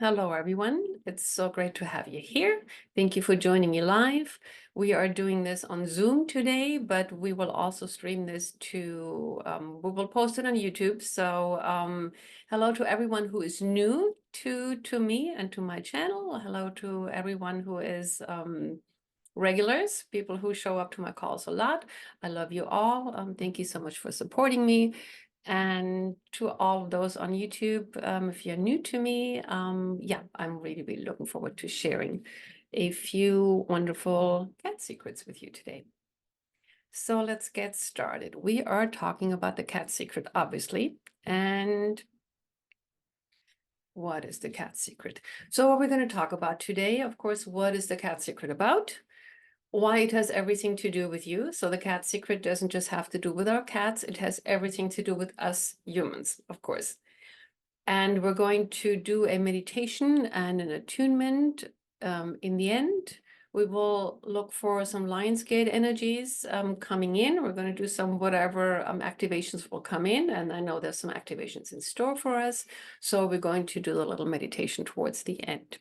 Hello, everyone. It's so great to have you here. Thank you for joining me live. We are doing this on Zoom today, but we will also stream this we will post it on YouTube. So hello to everyone who is new to me and to my channel. Hello to everyone who is regulars, people who show up to my calls a lot. I love you all. Thank you so much for supporting me. And to all of those on YouTube, if you're new to me, yeah, I'm really looking forward to sharing a few wonderful cat secrets with you today. So let's get started. We are talking about the cat secret, obviously. And what is the cat secret? So what we're going to talk about today, of course, what is the cat secret about? Why it has everything to do with you. So the cat secret doesn't just have to do with our cats, it has everything to do with us humans, of course. And we're going to do a meditation and an attunement. In the end, we will look for some Lionsgate energies coming in. We're going to do some whatever activations will come in. And I know there's some activations in store for us. So we're going to do a little meditation towards the end.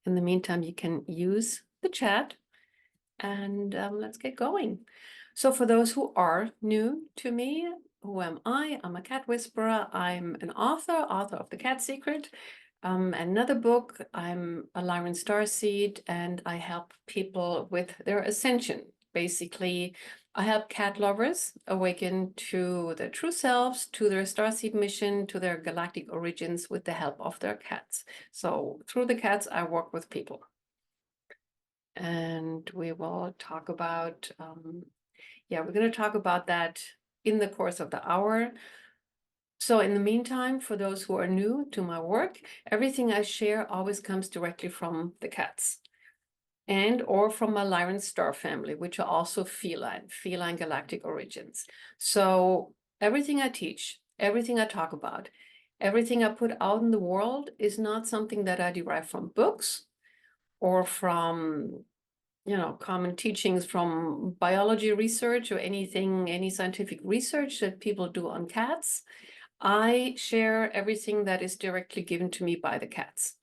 In the meantime, you can use the chat. And let's get going. So for those who are new to me, who am I? I'm a cat whisperer. I'm an author of The Cat Secret, another book. I'm a Lyran starseed, and I help people with their ascension. Basically, I help cat lovers awaken to their true selves, to their starseed mission, to their galactic origins with the help of their cats. So through the cats, I work with people. And we will talk about, we're going to talk about that in the course of the hour. So in the meantime, for those who are new to my work, everything I share always comes directly from the cats and or from my Lyran star family, which are also feline galactic origins. So everything I teach, everything I talk about, everything I put out in the world is not something that I derive from books or from common teachings from biology research or any scientific research that people do on cats. I share everything that is directly given to me by the cats.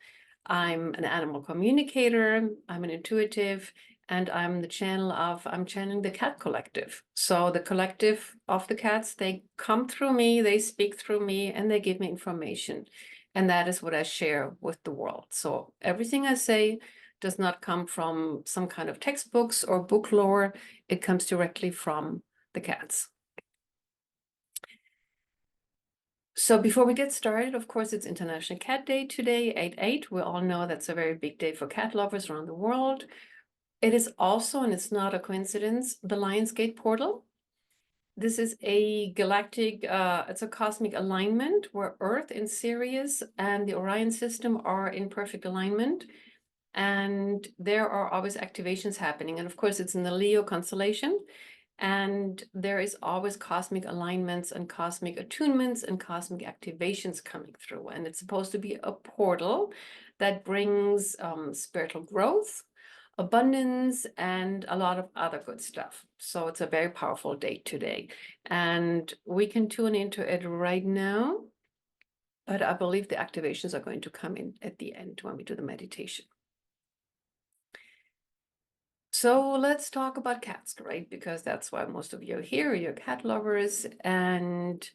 I'm an animal communicator, I'm an intuitive, and I'm channeling the cat collective. So the collective of the cats, they come through me, they speak through me, and they give me information. And that is what I share with the world. So everything I say does not come from some kind of textbooks or book lore. It comes directly from the cats. So before we get started, of course, it's International Cat Day today, 8/8. We all know that's a very big day for cat lovers around the world. It is also, and it's not a coincidence, the Lionsgate portal. This is a galactic, it's a cosmic alignment where Earth and Sirius and the Orion system are in perfect alignment. And there are always activations happening. And of course, it's in the Leo constellation. And there is always cosmic alignments and cosmic attunements and cosmic activations coming through. And it's supposed to be a portal that brings spiritual growth, abundance, and a lot of other good stuff. So it's a very powerful day today. And we can tune into it right now. But I believe the activations are going to come in at the end when we do the meditation. So let's talk about cats, right? Because that's why most of you are here, you're cat lovers. And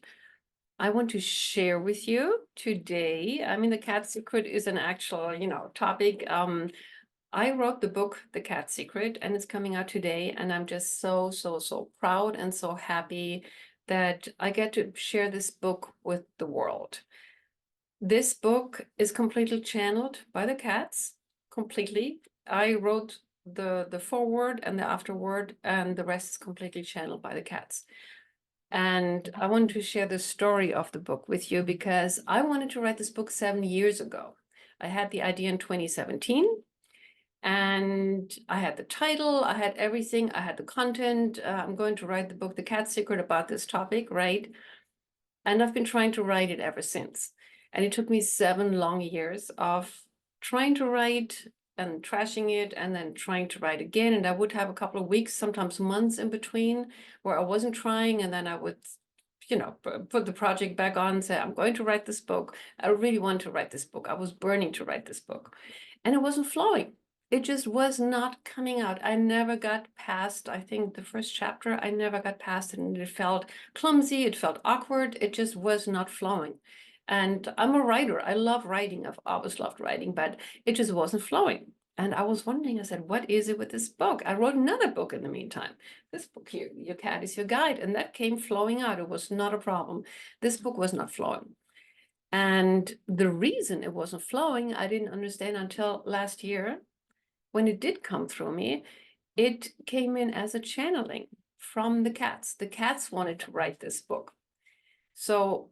I want to share with you today, the cat secret is an actual, topic. I wrote the book, The Cat Secret, and it's coming out today. And I'm just so proud and so happy that I get to share this book with the world. This book is completely channeled by the cats, completely. I wrote the foreword and the afterword, and the rest is completely channeled by the cats. And I wanted to share the story of the book with you because I wanted to write this book 7 years ago. I had the idea in 2017, and I had the title, I had everything, I had the content. I'm going to write the book, The Cat Secret, about this topic, right? And I've been trying to write it ever since. And it took me 7 long years of trying to write and trashing it and then trying to write again. And I would have a couple of weeks, sometimes months in between where I wasn't trying. And then I would, put the project back on, say, I'm going to write this book. I really want to write this book. I was burning to write this book. And it wasn't flowing. It just was not coming out. I never got past, I think, the first chapter. I never got past it, and it felt clumsy. It felt awkward. It just was not flowing. And I'm a writer. I love writing. I've always loved writing, but it just wasn't flowing. And I was wondering, I said, what is it with this book? I wrote another book in the meantime. This book here, Your Cat is Your Guide, and that came flowing out. It was not a problem. This book was not flowing. And the reason it wasn't flowing, I didn't understand until last year. When it did come through me, it came in as a channeling from the cats. The cats wanted to write this book. So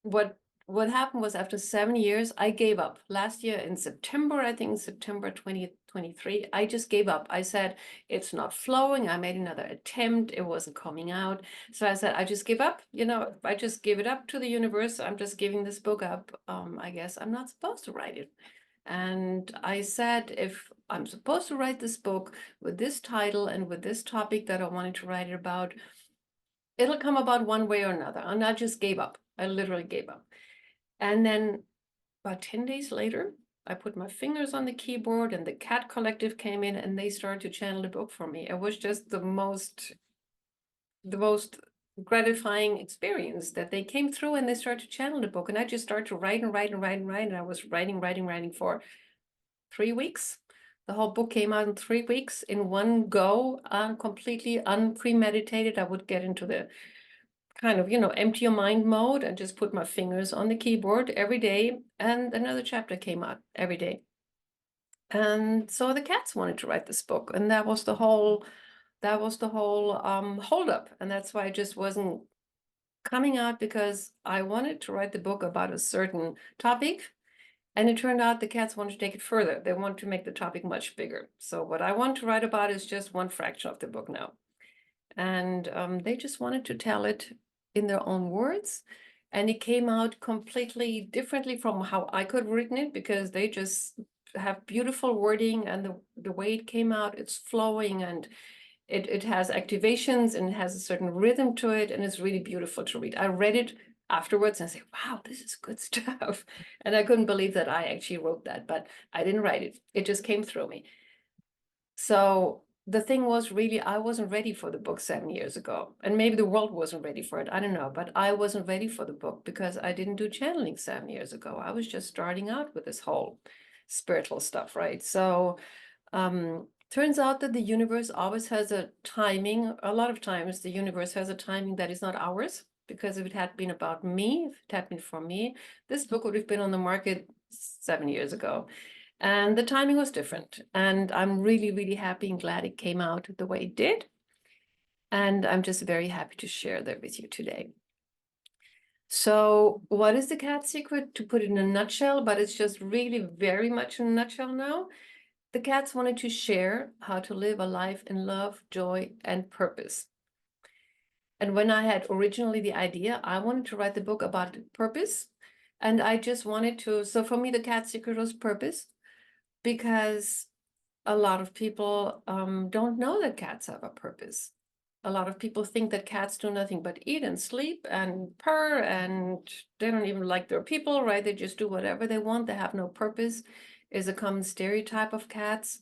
what happened was, after 7 years, I gave up. Last year in September, I think September 2023, I just gave up. I said, it's not flowing. I made another attempt. It wasn't coming out. So I said, I just give up. I just give it up to the universe. I'm just giving this book up. I guess I'm not supposed to write it. And I said, if I'm supposed to write this book with this title and with this topic that I wanted to write it about, it'll come about one way or another. And I just gave up. I literally gave up. And then about 10 days later, I put my fingers on the keyboard, and the Cat Collective came in, and they started to channel the book for me. It was just the most gratifying experience that they came through and they started to channel the book. And I just started to write and write and write and write. And I was writing for 3 weeks. The whole book came out in 3 weeks in one go, completely unpremeditated. I would get into the kind of, empty your mind mode and just put my fingers on the keyboard every day. And another chapter came out every day. And so the cats wanted to write this book. And that was the whole holdup. And that's why it just wasn't coming out, because I wanted to write the book about a certain topic. And it turned out the cats wanted to take it further. They want to make the topic much bigger. So what I want to write about is just one fraction of the book now. And they just wanted to tell it in their own words. And it came out completely differently from how I could have written it, because they just have beautiful wording, and the way it came out, it's flowing, and it has activations, and it has a certain rhythm to it, and it's really beautiful to read. I read it afterwards and I say, wow, this is good stuff. And I couldn't believe that I actually wrote that, but I didn't write it. It just came through me. So the thing was, really, I wasn't ready for the book 7 years ago. And maybe the world wasn't ready for it. I don't know. But I wasn't ready for the book because I didn't do channeling 7 years ago. I was just starting out with this whole spiritual stuff, right? So turns out that the universe always has a timing. A lot of times the universe has a timing that is not ours, because if it had been about me, if it had been for me, this book would have been on the market 7 years ago. And the timing was different. And I'm really, really happy and glad it came out the way it did. And I'm just very happy to share that with you today. So what is the cat secret? To put it in a nutshell, but it's just really very much in a nutshell now. The cats wanted to share how to live a life in love, joy, and purpose. And when I had originally the idea, I wanted to write the book about purpose. And I just wanted to, so for me, the cat secret was purpose, because a lot of people don't know that cats have a purpose. A lot of people think that cats do nothing but eat and sleep and purr, and they don't even like their people, right? They just do whatever they want. They have no purpose, is a common stereotype of cats.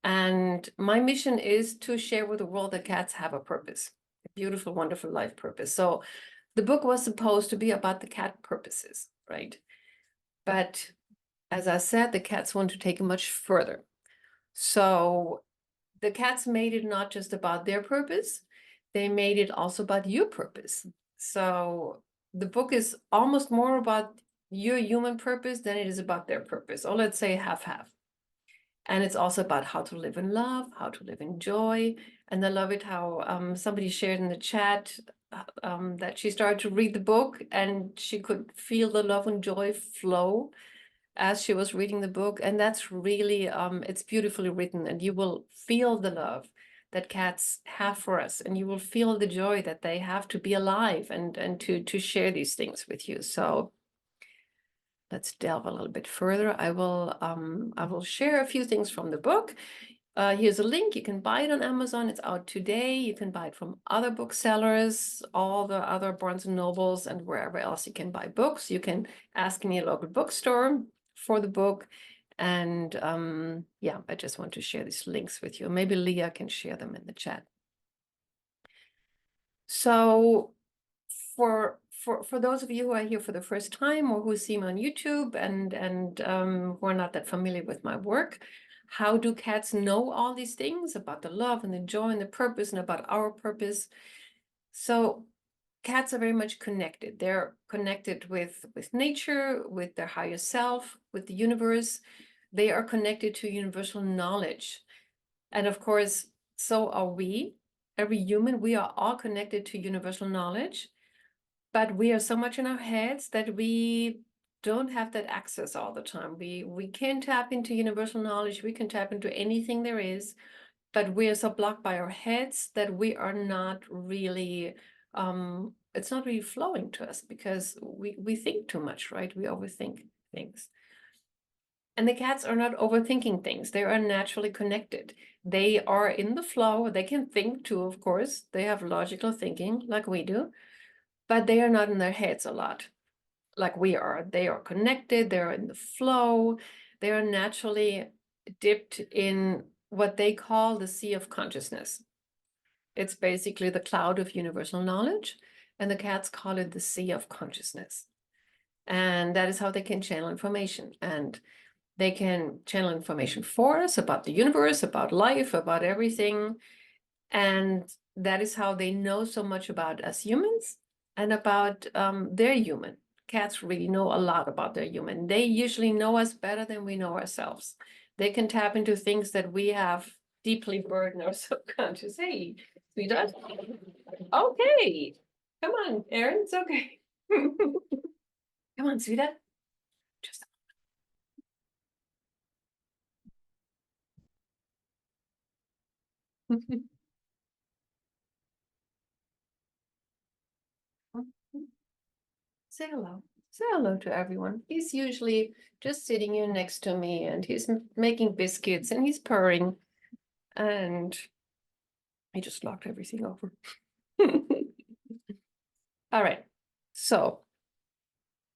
And my mission is to share with the world that cats have a purpose, a beautiful, wonderful life purpose. So the book was supposed to be about the cat purposes, right? But as I said, the cats want to take it much further. So the cats made it not just about their purpose, they made it also about your purpose. So the book is almost more about your human purpose than it is about their purpose, or let's say half-half. And it's also about how to live in love, how to live in joy. And I love it how somebody shared in the chat that she started to read the book and she could feel the love and joy flow as she was reading the book. And that's really, it's beautifully written, and you will feel the love that cats have for us, and you will feel the joy that they have to be alive and to share these things with you. So let's delve a little bit further. I will share a few things from the book. Here's a link. You can buy it on Amazon. It's out today. You can buy it from other booksellers, all the other Barnes and Nobles, and wherever else you can buy books. You can ask any local bookstore for the book. And yeah, I just want to share these links with you. Maybe Leah can share them in the chat. So for those of you who are here for the first time or who see me on YouTube and who are not that familiar with my work, how do cats know all these things about the love and the joy and the purpose and about our purpose? So cats are very much connected. They're connected with nature, with their higher self, with the universe. They are connected to universal knowledge. And of course, so are we. Every human, we are all connected to universal knowledge. But we are so much in our heads that we don't have that access all the time. We can tap into universal knowledge. We can tap into anything there is, but we are so blocked by our heads that we are not really, it's not really flowing to us because we think too much, right? We overthink things. And the cats are not overthinking things. They are naturally connected. They are in the flow. They can think too, of course. They have logical thinking like we do, but they are not in their heads a lot like we are. They are connected, they're in the flow, they are naturally dipped in what they call the sea of consciousness. It's basically the cloud of universal knowledge, and the cats call it the sea of consciousness. And that is how they can channel information. And they can channel information for us about the universe, about life, about everything. And that is how they know so much about us humans and about their human. Cats really know a lot about their human. They usually know us better than we know ourselves. They can tap into things that we have deeply buried in our subconscious. Hey, sweetheart. Okay. Come on, Aaron. It's okay. Come on, sweetheart. Just say hello. Say hello to everyone. He's usually just sitting here next to me and he's making biscuits and he's purring and he just knocked everything over. All right. So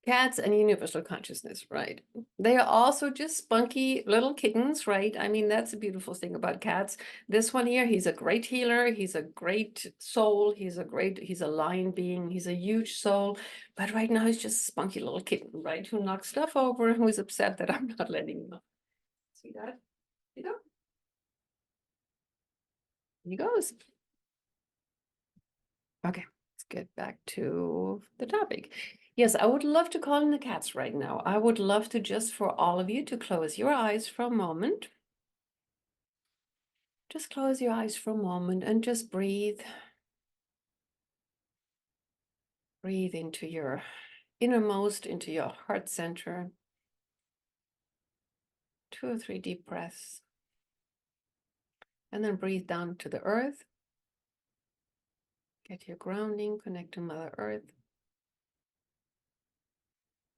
cats and universal consciousness, right? They are also just spunky little kittens, right? I mean, that's a beautiful thing about cats. This one here, he's a great healer. He's a great soul. He's a lion being. He's a huge soul. But right now, he's just a spunky little kitten, right? Who knocks stuff over and who's upset that I'm not letting him out. See that? You know? He goes. Okay, let's get back to the topic. Yes, I would love to call in the cats right now. I would love to just for all of you to close your eyes for a moment. Just close your eyes for a moment and just breathe. Breathe into your innermost, into your heart center. 2 or 3 deep breaths. And then breathe down to the earth. Get your grounding, connect to Mother Earth.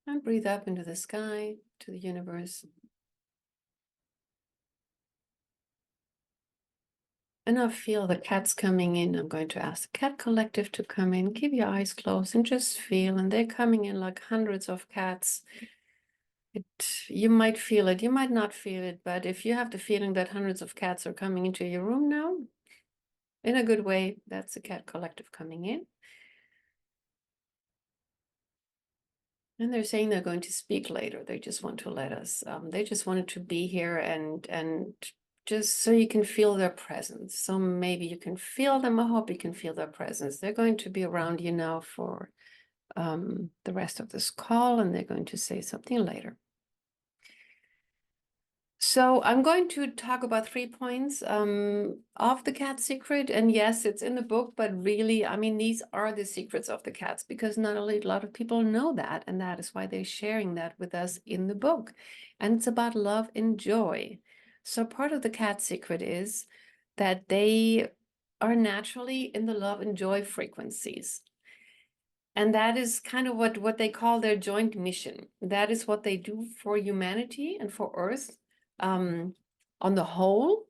And breathe up into the sky, to the universe. And now feel the cats coming in. I'm going to ask the cat collective to come in. Keep your eyes closed and just feel. And they're coming in like hundreds of cats. You might feel it, you might not feel it, but if you have the feeling that hundreds of cats are coming into your room now, in a good way, that's the cat collective coming in. And they're saying they're going to speak later. They just want to let us, they just wanted to be here and just so you can feel their presence. So maybe you can feel them. I hope you can feel their presence. They're going to be around you now for the rest of this call, and they're going to say something later. So I'm going to talk about 3 points of the cat secret. And yes, it's in the book, but really, I mean, these are the secrets of the cats because not only a lot of people know that, and that is why they're sharing that with us in the book. And it's about love and joy. So part of the cat secret is that they are naturally in the love and joy frequencies. And that is kind of what they call their joint mission. That is what they do for humanity and for Earth on the whole.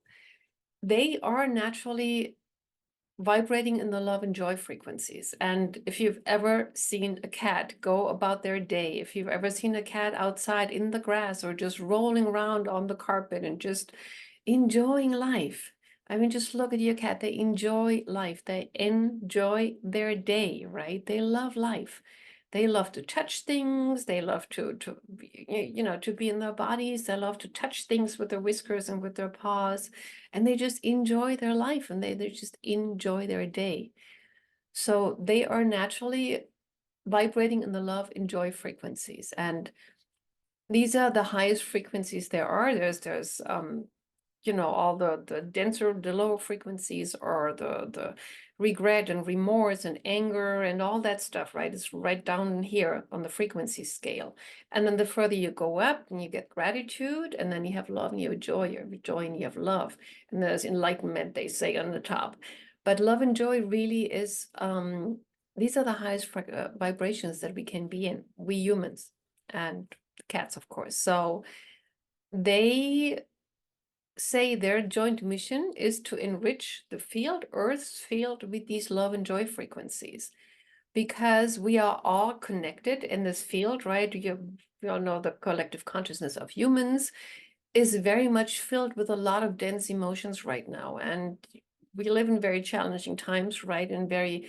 they are naturally vibrating in the love and joy frequencies. And if you've ever seen a cat go about their day, if you've ever seen a cat outside in the grass or just rolling around on the carpet and just enjoying life, I mean, just look at your cat. They enjoy life. They enjoy their day, right? They love life. They love to touch things. They love to to be in their bodies. They love to touch things with their whiskers and with their paws. And they just enjoy their life, and they just enjoy their day. So they are naturally vibrating in the love and joy frequencies. And these are the highest frequencies there are. There's all the denser, the lower frequencies, or the regret and remorse and anger and all that stuff, right? It's right down here on the frequency scale. And then the further you go up, and you get gratitude, and then you have love and you have joy, and you have love. And there's enlightenment, they say, on the top. But love and joy really is, these are the highest vibrations that we can be in, we humans, and cats, of course. So they say their joint mission is to enrich the field, Earth's field, with these love and joy frequencies, because we are all connected in this field, right? We all know the collective consciousness of humans is very much filled with a lot of dense emotions right now. And we live in very challenging times, right? In very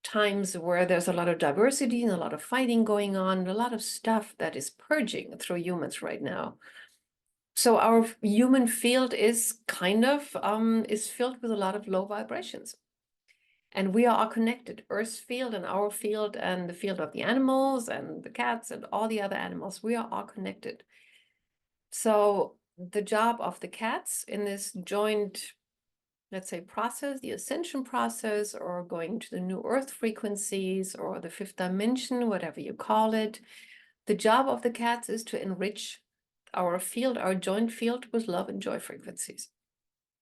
times where there's a lot of diversity and a lot of fighting going on, a lot of stuff that is purging through humans right now. So our human field is kind of is filled with a lot of low vibrations. And we are all connected, Earth's field and our field and the field of the animals and the cats and all the other animals. We are all connected. So the job of the cats in this joint, let's say, process, the ascension process, or going to the new Earth frequencies or the fifth dimension, whatever you call it, the job of the cats is to enrich our field, our joint field, with love and joy frequencies.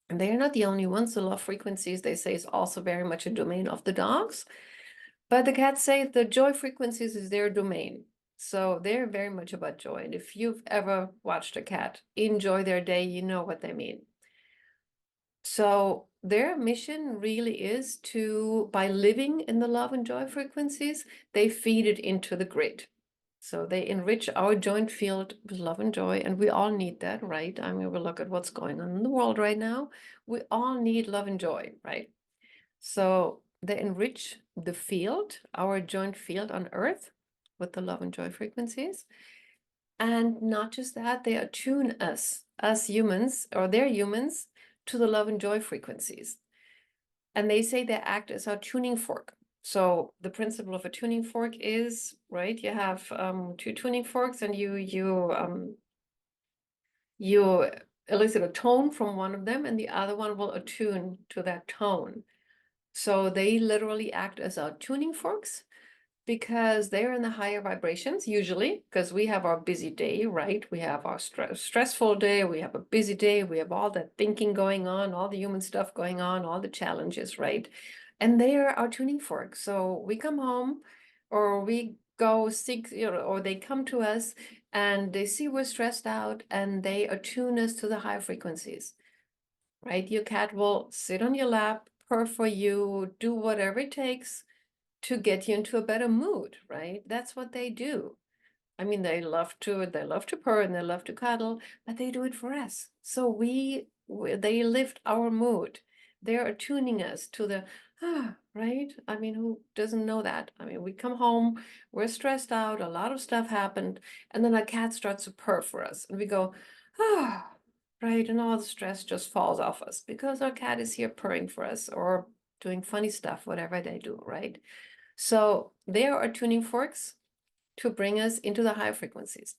And they are not the only ones. The love frequencies, they say, is also very much a domain of the dogs. But the cats say the joy frequencies is their domain. So they're very much about joy. And if you've ever watched a cat enjoy their day, you know what they mean. So their mission really is to, by living in the love and joy frequencies, they feed it into the grid. So they enrich our joint field with love and joy, and we all need that, right? I mean, we look at what's going on in the world right now. We all need love and joy, right? So they enrich the field, our joint field on Earth, with the love and joy frequencies. And not just that, they attune us humans, or they're humans, to the love and joy frequencies. And they say they act as our tuning fork. So the principle of a tuning fork is, right, you have two tuning forks, and you elicit a tone from one of them, and the other one will attune to that tone. So they literally act as our tuning forks, because they're in the higher vibrations usually, because we have our busy day, right? We have our stressful day, we have a busy day, we have all that thinking going on, all the human stuff going on, all the challenges, right? And they are our tuning fork. So we come home, or we go seek, or they come to us and they see we're stressed out, and they attune us to the high frequencies, right? Your cat will sit on your lap, purr for you, do whatever it takes to get you into a better mood, right? That's what they do. I mean, they love to purr and they love to cuddle, but they do it for us. So they lift our mood. They're attuning us to the, right? I mean, who doesn't know that? I mean, we come home, we're stressed out, a lot of stuff happened, and then a cat starts to purr for us, and we go, right? And all the stress just falls off us because our cat is here purring for us, or doing funny stuff, whatever they do, right? So they are tuning forks to bring us into the high frequencies.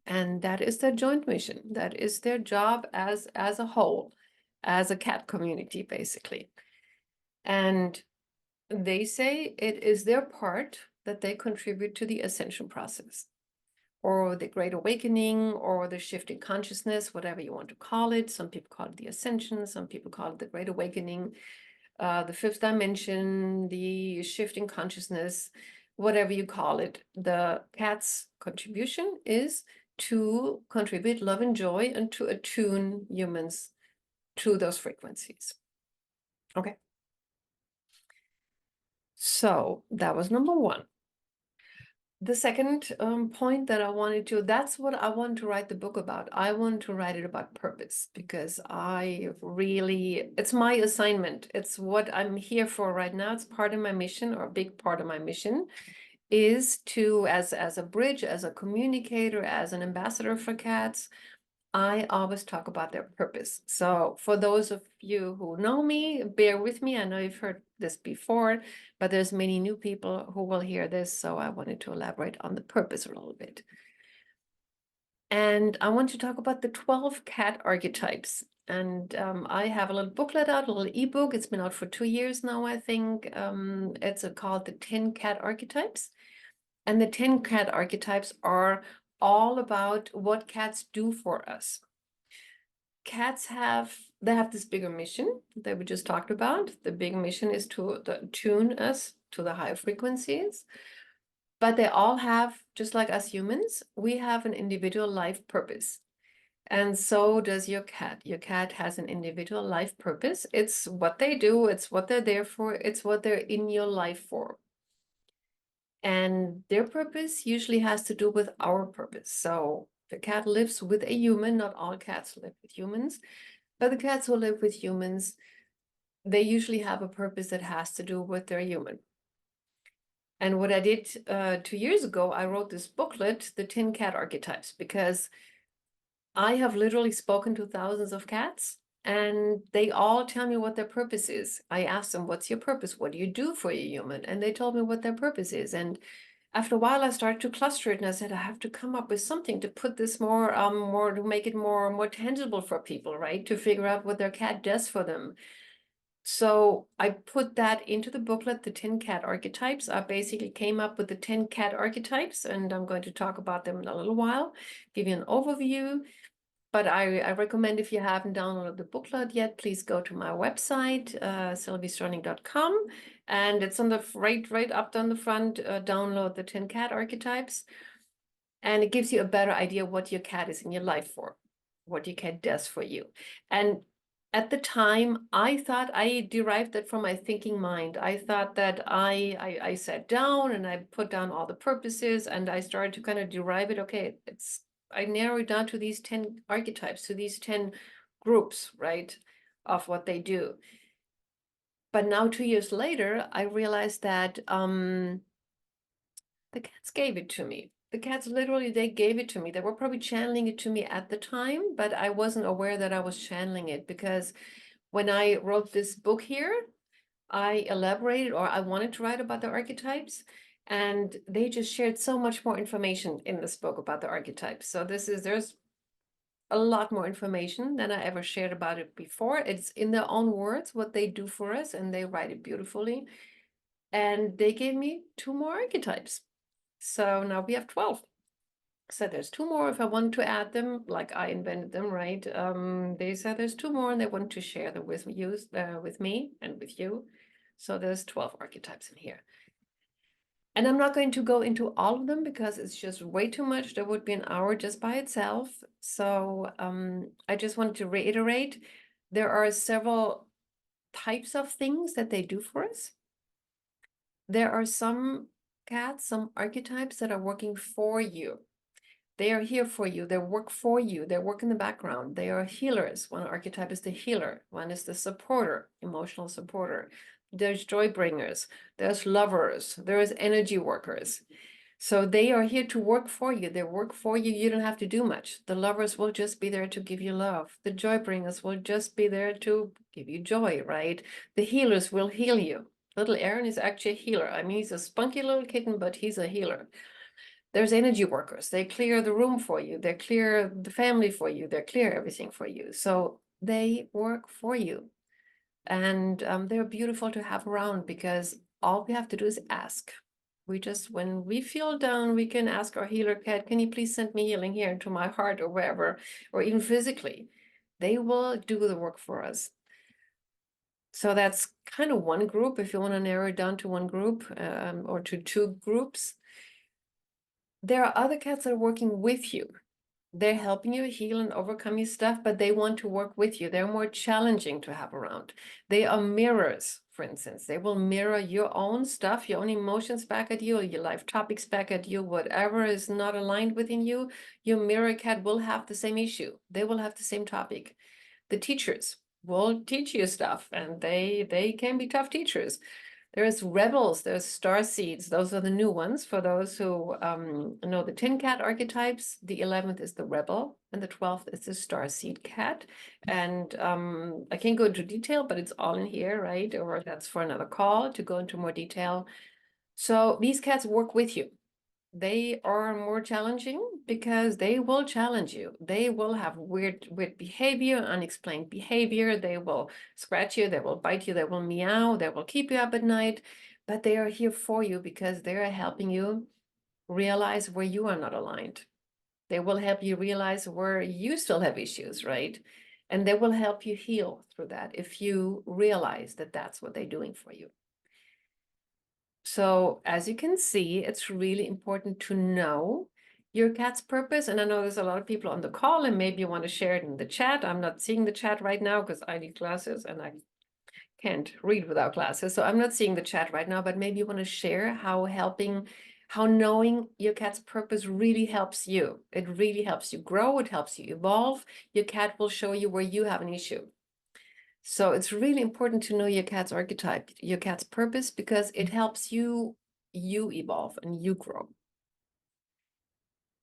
And that is their joint mission. That is their job as a whole, as a cat community, basically. And they say it is their part that they contribute to the ascension process, or the great awakening, or the shifting consciousness, whatever you want to call it. Some people call it the ascension, some people call it the great awakening, the fifth dimension, the shifting consciousness, whatever you call it. The cat's contribution is to contribute love and joy and to attune humans to those frequencies. Okay. So that was number one. The second point that I wanted to, that's what I want to write the book about. I want to write it about purpose because it's my assignment. It's what I'm here for right now. It's part of my mission, or a big part of my mission, is to, as a bridge, as a communicator, as an ambassador for cats, I always talk about their purpose. So for those of you who know me, bear with me. I know you've heard this before, but there's many new people who will hear this. So I wanted to elaborate on the purpose a little bit. And I want to talk about the 12 cat archetypes. And I have a little booklet out, a little ebook. It's been out for 2 years now, I think. It's called the 10 Cat Archetypes. And the 10 cat archetypes are all about what cats do for us. Cats have this bigger mission that we just talked about. The big mission is to tune us to the high frequencies. But they all have, just like us humans, we have an individual life purpose. And so does your cat. Your cat has an individual life purpose. It's what they do, it's what they're there for, it's what they're in your life for. And their purpose usually has to do with our purpose. So the cat lives with a human. Not all cats live with humans, but the cats who live with humans, they usually have a purpose that has to do with their human. And what I did 2 years ago, I wrote this booklet, the 10 Cat Archetypes, because I have literally spoken to thousands of cats, and they all tell me what their purpose is. I asked them, what's your purpose? What do you do for your human? And they told me what their purpose is. And after a while, I started to cluster it, and I said, I have to come up with something to put this more to make it more tangible for people, right? To figure out what their cat does for them. So I put that into the booklet, the 10 Cat Archetypes. I basically came up with the 10 cat archetypes, and I'm going to talk about them in a little while, give you an overview. But I recommend, if you haven't downloaded the booklet yet, please go to my website, sylviesterling.com, and it's on the right up on the front. Download the 10 Cat Archetypes, and it gives you a better idea what your cat is in your life for, what your cat does for you. And at the time, I thought I derived that from my thinking mind. I thought that I sat down and I put down all the purposes, and I started to kind of derive it. Okay, I narrow it down to these 10 archetypes, to these 10 groups, right, of what they do. But now 2 years later, I realized that the cats gave it to me. The cats literally, they gave it to me. They were probably channeling it to me at the time, but I wasn't aware that I was channeling it, because when I wrote this book here, I elaborated, or I wanted to write about the archetypes, and they just shared so much more information in this book about the archetypes. So there's a lot more information than I ever shared about it before. It's in their own words, what they do for us, and they write it beautifully. And they gave me 2 more archetypes. So now we have 12. So there's 2 more if I want to add them, like I invented them, right? They said there's 2 more, and they want to share them with you, with me and with you. So there's 12 archetypes in here. And I'm not going to go into all of them because it's just way too much. There would be an hour just by itself. So I just wanted to reiterate, there are several types of things that they do for us. There are some cats, some archetypes that are working for you. They are here for you. They work for you. They work in the background. They are healers. One archetype is the healer. One is the supporter, emotional supporter. There's joy bringers. There's lovers. There's energy workers. So they are here to work for you. They work for you. You don't have to do much. The lovers will just be there to give you love. The joy bringers will just be there to give you joy, right? The healers will heal you. Little Aaron is actually a healer. I mean, he's a spunky little kitten, but he's a healer. There's energy workers. They clear the room for you. They clear the family for you. They clear everything for you. So they work for you. And they're beautiful to have around, because all we have to do is ask. When we feel down, we can ask our healer cat, can you please send me healing here into my heart, or wherever, or even physically. They will do the work for us. So that's kind of one group, if you want to narrow it down to one group, or to 2 groups. There are other cats that are working with you. They're helping you heal and overcome your stuff, but they want to work with you. They're more challenging to have around. They are mirrors, for instance. They will mirror your own stuff, your own emotions back at you, or your life topics back at you, whatever is not aligned within you. Your mirror cat will have the same issue. They will have the same topic. The teachers will teach you stuff, and they can be tough teachers. There's rebels, there's starseeds. Those are the new ones for those who know the Int Cat archetypes. The 11th is the rebel, and the 12th is the starseed cat. And I can't go into detail, but it's all in here, right? Or that's for another call to go into more detail. So these cats work with you. They are more challenging because they will challenge you. They will have weird behavior, unexplained behavior. They will scratch you, they will bite you, they will meow, they will keep you up at night, but they are here for you because they are helping you realize where you are not aligned. They will help you realize where you still have issues, right? And they will help you heal through that if you realize that that's what they're doing for you. So as you can see, it's really important to know your cat's purpose. And I know there's a lot of people on the call and maybe you want to share it in the chat. I'm not seeing the chat right now because I need glasses and I can't read without glasses. So I'm not seeing the chat right now, but maybe you want to share how knowing your cat's purpose really helps you. It really helps you grow. It helps you evolve. Your cat will show you where you have an issue. So it's really important to know your cat's archetype, your cat's purpose, because it helps you evolve and you grow.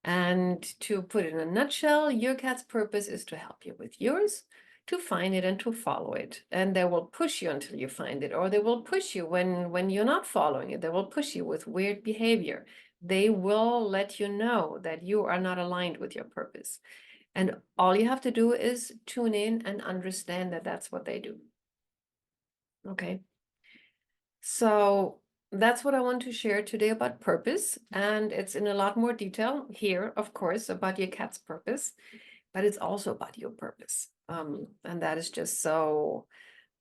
And to put it in a nutshell, your cat's purpose is to help you with yours, to find it and to follow it. And they will push you until you find it, or they will push you when you're not following it. They will push you with weird behavior. They will let you know that you are not aligned with your purpose. And all you have to do is tune in and understand that that's what they do. Okay. So that's what I want to share today about purpose. And it's in a lot more detail here, of course, about your cat's purpose, but it's also about your purpose. And that is just so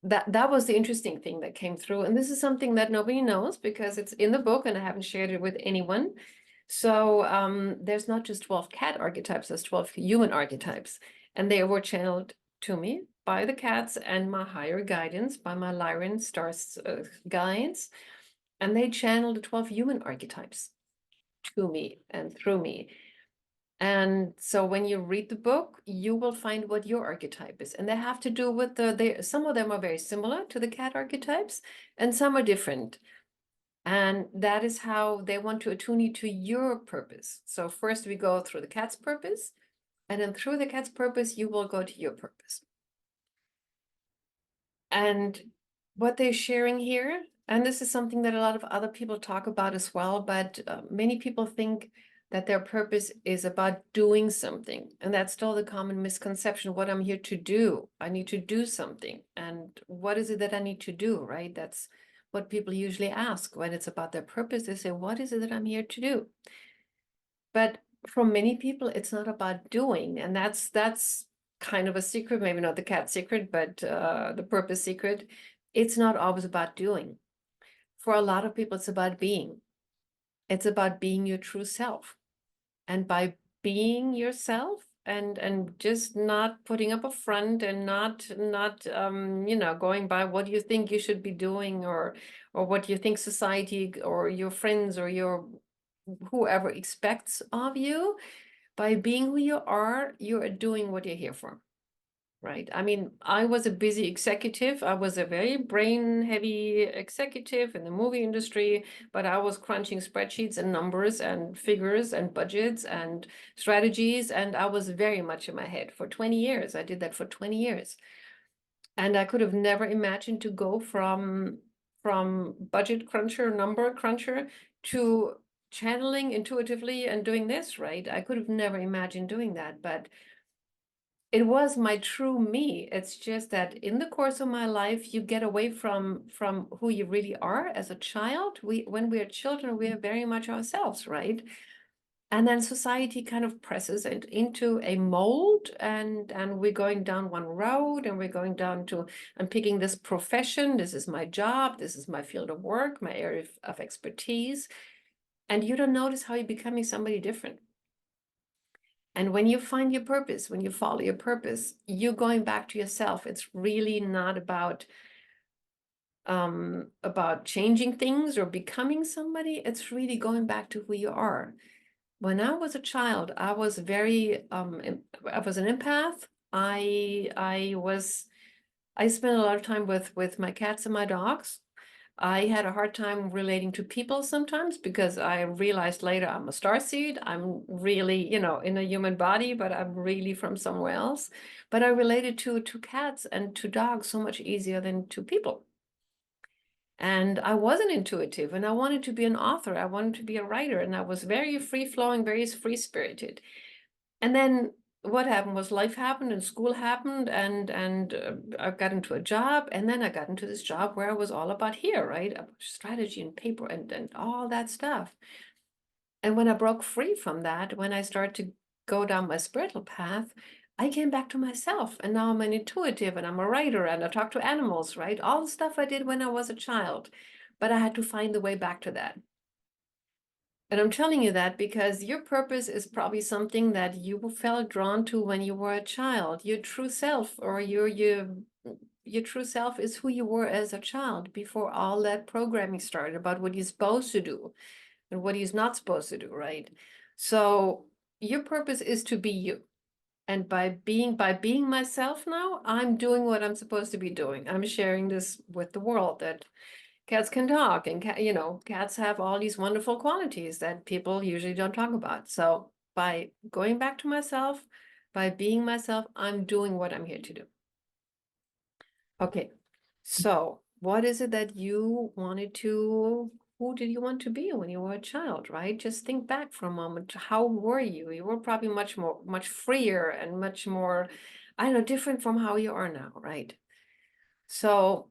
that was the interesting thing that came through. And this is something that nobody knows because it's in the book and I haven't shared it with anyone. So there's not just 12 cat archetypes, there's 12 human archetypes. And they were channeled to me by the cats and my higher guidance, by my Lyran stars guides. And they channeled the 12 human archetypes to me and through me. And so when you read the book, you will find what your archetype is. And they have to do with some of them are very similar to the cat archetypes and some are different. And that is how they want to attune you to your purpose. So first we go through the cat's purpose, and then through the cat's purpose, you will go to your purpose. And what they're sharing here, and this is something that a lot of other people talk about as well, but many people think that their purpose is about doing something. And that's still the common misconception, what I'm here to do. I need to do something. And what is it that I need to do, right? That's what people usually ask when it's about their purpose. They say, what is it that I'm here to do? But for many people, it's not about doing. And that's kind of a secret, maybe not the cat secret, but the purpose secret. It's not always about doing. For a lot of people, it's about being. It's about being your true self. And by being yourself and just not putting up a front and not going by what you think you should be doing or what you think society or your friends or your whoever expects of you, by being who you are doing what you're here for. Right. I mean, I was a busy executive. I was a very brain heavy executive in the movie industry, but I was crunching spreadsheets and numbers and figures and budgets and strategies. And I was very much in my head for 20 years. I did that for 20 years. And I could have never imagined to go from budget cruncher, number cruncher to channeling intuitively and doing this, right? I could have never imagined doing that, but it was my true me. It's just that in the course of my life, you get away from who you really are as a child. When we are children, we are very much ourselves, right? And then society kind of presses it into a mold, and we're going down one road, and we're going down to, I'm picking this profession. This is my job. This is my field of work, my area of expertise. And you don't notice how you're becoming somebody different. And when you find your purpose, when you follow your purpose, you're going back to yourself. It's really not about changing things or becoming somebody. It's really going back to who you are. When I was a child, I was very I was an empath. I spent a lot of time with my cats and my dogs. I had a hard time relating to people sometimes because I realized later I'm a starseed. I'm really, in a human body, but I'm really from somewhere else. But I related to cats and to dogs so much easier than to people. And I wasn't intuitive, and I wanted to be an author. I wanted to be a writer, and I was very free-flowing, very free-spirited. And then what happened was life happened and school happened, and I got into a job, and then I got into this job where I was all about here, right? About strategy and paper and all that stuff. And when I broke free from that, when I started to go down my spiritual path, I came back to myself, and now I'm an intuitive, and I'm a writer, and I talk to animals, right? All the stuff I did when I was a child, but I had to find the way back to that. And I'm telling you that because your purpose is probably something that you felt drawn to when you were a child. Your true self, or your true self is who you were as a child before all that programming started about what you're supposed to do and what he's not supposed to do, right? So your purpose is to be you. And by being myself now, I'm doing what I'm supposed to be doing. I'm sharing this with the world that cats can talk, and cats have all these wonderful qualities that people usually don't talk about. So by going back to myself, by being myself, I'm doing what I'm here to do. Okay, so what is it that you wanted to, who did you want to be when you were a child, right? Just think back for a moment. How were you? You were probably much freer and much more, I don't know, different from how you are now, right? So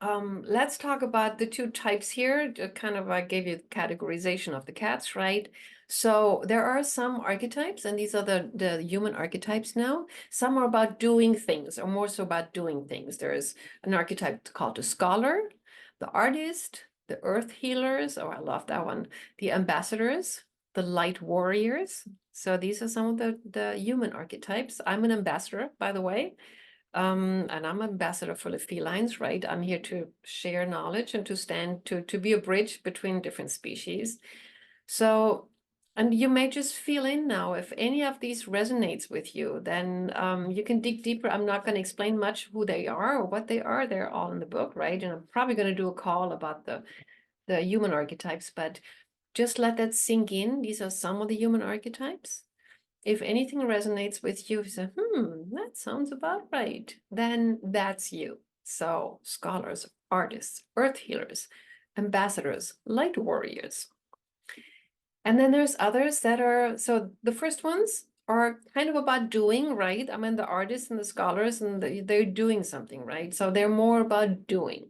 let's talk about the two types here. Kind of, I gave you the categorization of the cats, right? So there are some archetypes, and these are the human archetypes now. Some are about doing things, or more so about doing things. There's an archetype called the scholar, the artist, the earth healers. Oh, I love that one. The ambassadors, the light warriors. So these are some of the human archetypes. I'm an ambassador, by the way. And I'm ambassador for the felines, right? I'm here to share knowledge and to stand to be a bridge between different species. So, and you may just feel in now, if any of these resonates with you, then you can dig deeper. I'm not going to explain much who they are or what they are. They're all in the book, right? And I'm probably going to do a call about the human archetypes, but just let that sink in. These are some of the human archetypes. If anything resonates with you, you say, that sounds about right, then that's you. So scholars, artists, earth healers, ambassadors, light warriors. And then there's others that are, so the first ones are kind of about doing, right? I mean, the artists and the scholars, and they're doing something, right? So they're more about doing.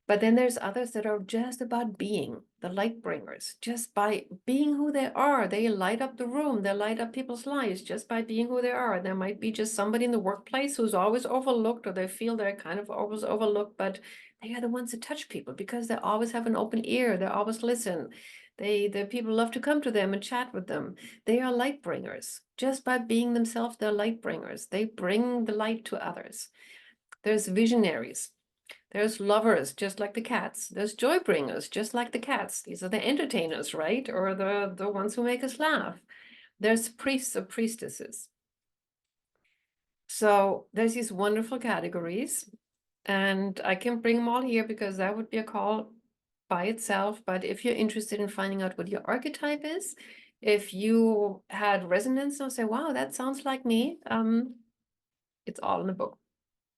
But then there's others that are just about being, the light bringers. Just by being who they are, they light up the room, they light up people's lives just by being who they are. There might be just somebody in the workplace who's always overlooked, or they feel they're kind of always overlooked, but they are the ones that touch people because they always have an open ear, they always listen. The people love to come to them and chat with them. They are light bringers. Just by being themselves, they're light bringers. They bring the light to others. There's visionaries. There's lovers, just like the cats. There's joy bringers, just like the cats. These are the entertainers, right? Or the ones who make us laugh. There's priests or priestesses. So there's these wonderful categories, and I can bring them all here because that would be a call by itself. But if you're interested in finding out what your archetype is, if you had resonance and say, wow, that sounds like me, it's all in the book.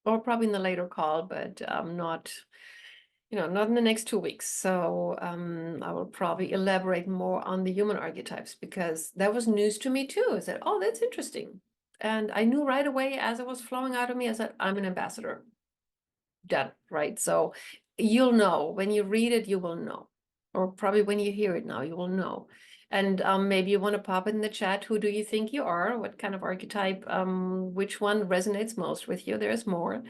Or probably in the later call, but not not in the next 2 weeks. So I will probably elaborate more on the human archetypes because that was news to me too. I said, oh, that's interesting. And I knew right away as it was flowing out of me, I said, I'm an ambassador. Done, right? So you'll know when you read it, you will know. Or probably when you hear it now, you will know. And maybe you want to pop it in the chat. Who do you think you are? What kind of archetype? Which one resonates most with you? There's more.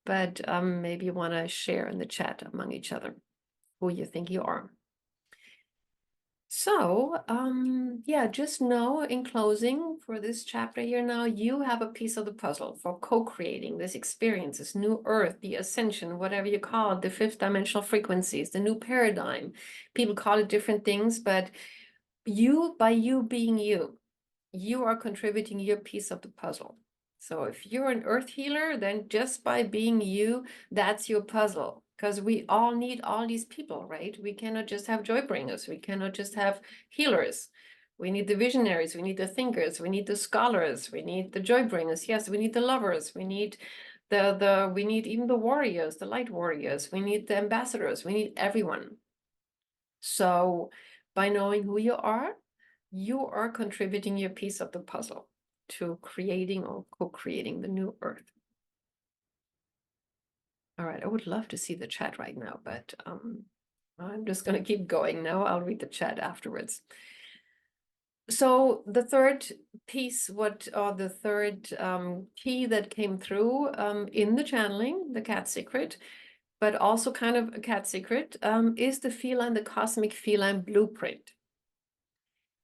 But maybe you want to share in the chat among each other who you think you are. So, yeah, just know in closing for this chapter here now, you have a piece of the puzzle for co-creating this experience, this new earth, the ascension, whatever you call it, the fifth dimensional frequencies, the new paradigm. People call it different things, but by you being you, you are contributing your piece of the puzzle. So if you're an earth healer, then just by being you, that's your puzzle. Because we all need all these people, right? We cannot just have joy bringers. We cannot just have healers. We need the visionaries. We need the thinkers. We need the scholars. We need the joy bringers. Yes, we need the lovers. We need we need even the warriors, the light warriors. We need the ambassadors. We need everyone. So by knowing who you are contributing your piece of the puzzle to creating or co-creating the new earth. All right, I would love to see the chat right now, but I'm just going to keep going now. I'll read the chat afterwards. So the third piece, the third key that came through in the channeling, the cat secret, but also kind of a cat secret, is the feline, the cosmic feline blueprint.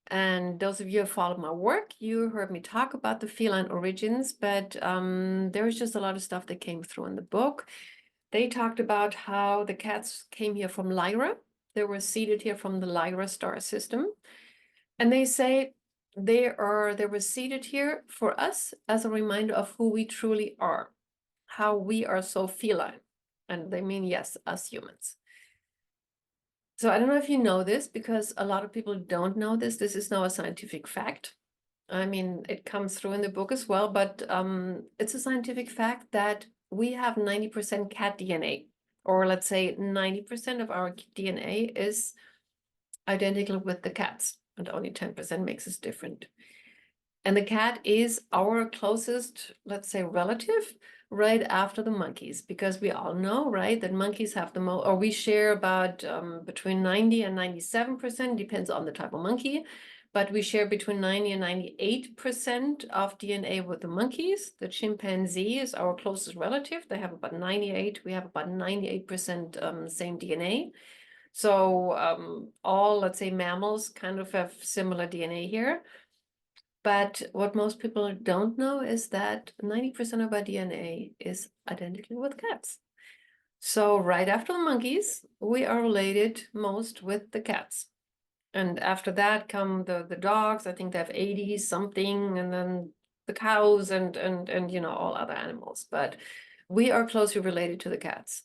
And those of you who followed my work, you heard me talk about the feline origins, but there was just a lot of stuff that came through in the book. They talked about how the cats came here from Lyra. They were seeded here from the Lyra star system. And they say they were seeded here for us as a reminder of who we truly are, how we are so feline. And they mean, yes, us humans. So I don't know if you know this, because a lot of people don't know this. This is now a scientific fact. I mean, it comes through in the book as well, but it's a scientific fact that we have 90% cat DNA, or let's say 90% of our DNA is identical with the cats, and only 10% makes us different. And the cat is our closest, let's say, relative right after the monkeys, because we all know, right, that monkeys have the most, or we share about between 90 and 97%, depends on the type of monkey, but we share between 90 and 98% of DNA with the monkeys. The chimpanzee is our closest relative. They have about 98, we have about 98% same DNA. So all, let's say, mammals kind of have similar DNA here. But what most people don't know is that 90% of our DNA is identical with cats. So right after the monkeys, we are related most with the cats. And after that come the dogs. I think they have 80 something, and then the cows and all other animals. But we are closely related to the cats.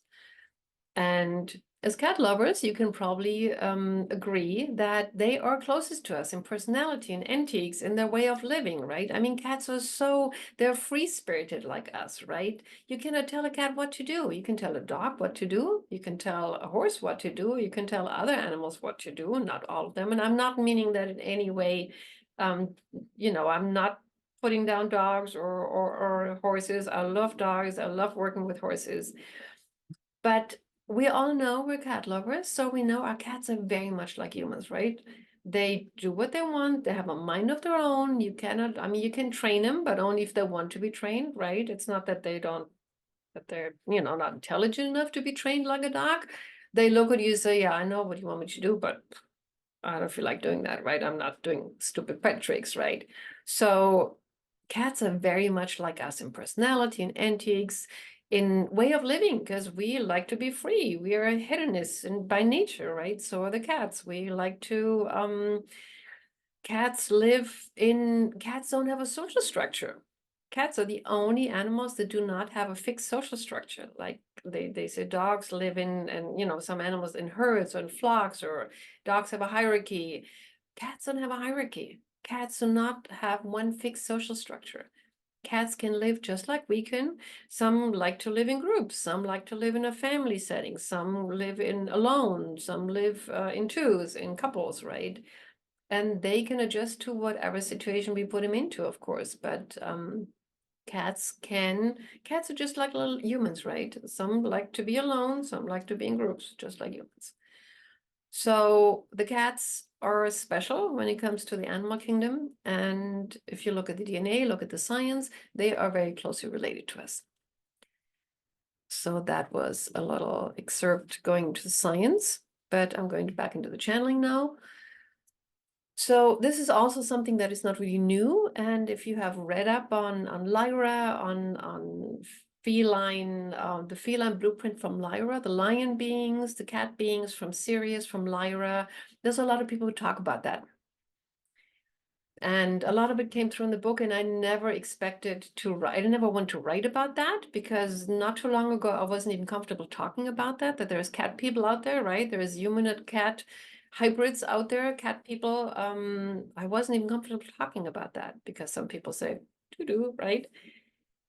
And as cat lovers, you can probably agree that they are closest to us in personality and antiques, in their way of living, right? I mean, cats are they're free-spirited like us, right? You cannot tell a cat what to do. You can tell a dog what to do. You can tell a horse what to do. You can tell other animals what to do, not all of them. And I'm not meaning that in any way, I'm not putting down dogs or horses. I love dogs. I love working with horses. But we all know we're cat lovers, so we know our cats are very much like humans, right? They do what they want. They have a mind of their own. You cannot, I mean, you can train them, but only if they want to be trained, right? It's not that they're, not intelligent enough to be trained like a dog. They look at you and say, yeah, I know what you want me to do, but I don't feel like doing that, right? I'm not doing stupid pet tricks, right? So cats are very much like us in personality and antiques, in way of living, because we like to be free. We are hedonists and by nature, right? So are the cats. We like to cats don't have a social structure. Cats are the only animals that do not have a fixed social structure. Like they say dogs live in, and some animals in herds or in flocks, or dogs have a hierarchy. Cats don't have a hierarchy. Cats do not have one fixed social structure. Cats can live just like we can. Some like to live in groups. Some like to live in a family setting. Some live in alone. Some live in twos, in couples, right? And they can adjust to whatever situation we put them into, of course. But cats are just like little humans, right? Some like to be alone. Some like to be in groups, just like humans. So the cats are special when it comes to the animal kingdom. And if you look at the DNA, look at the science, they are very closely related to us. So that was a little excerpt going to the science, but I'm going back into the channeling now. So this is also something that is not really new. And if you have read up on Lyra, on feline, the feline blueprint from Lyra, the lion beings, the cat beings from Sirius, from Lyra, there's a lot of people who talk about that. And a lot of it came through in the book, and I never expected to write. I never wanted to write about that because not too long ago, I wasn't even comfortable talking about that there's cat people out there, right? There's human and cat hybrids out there, cat people. I wasn't even comfortable talking about that because some people say, to-do, right?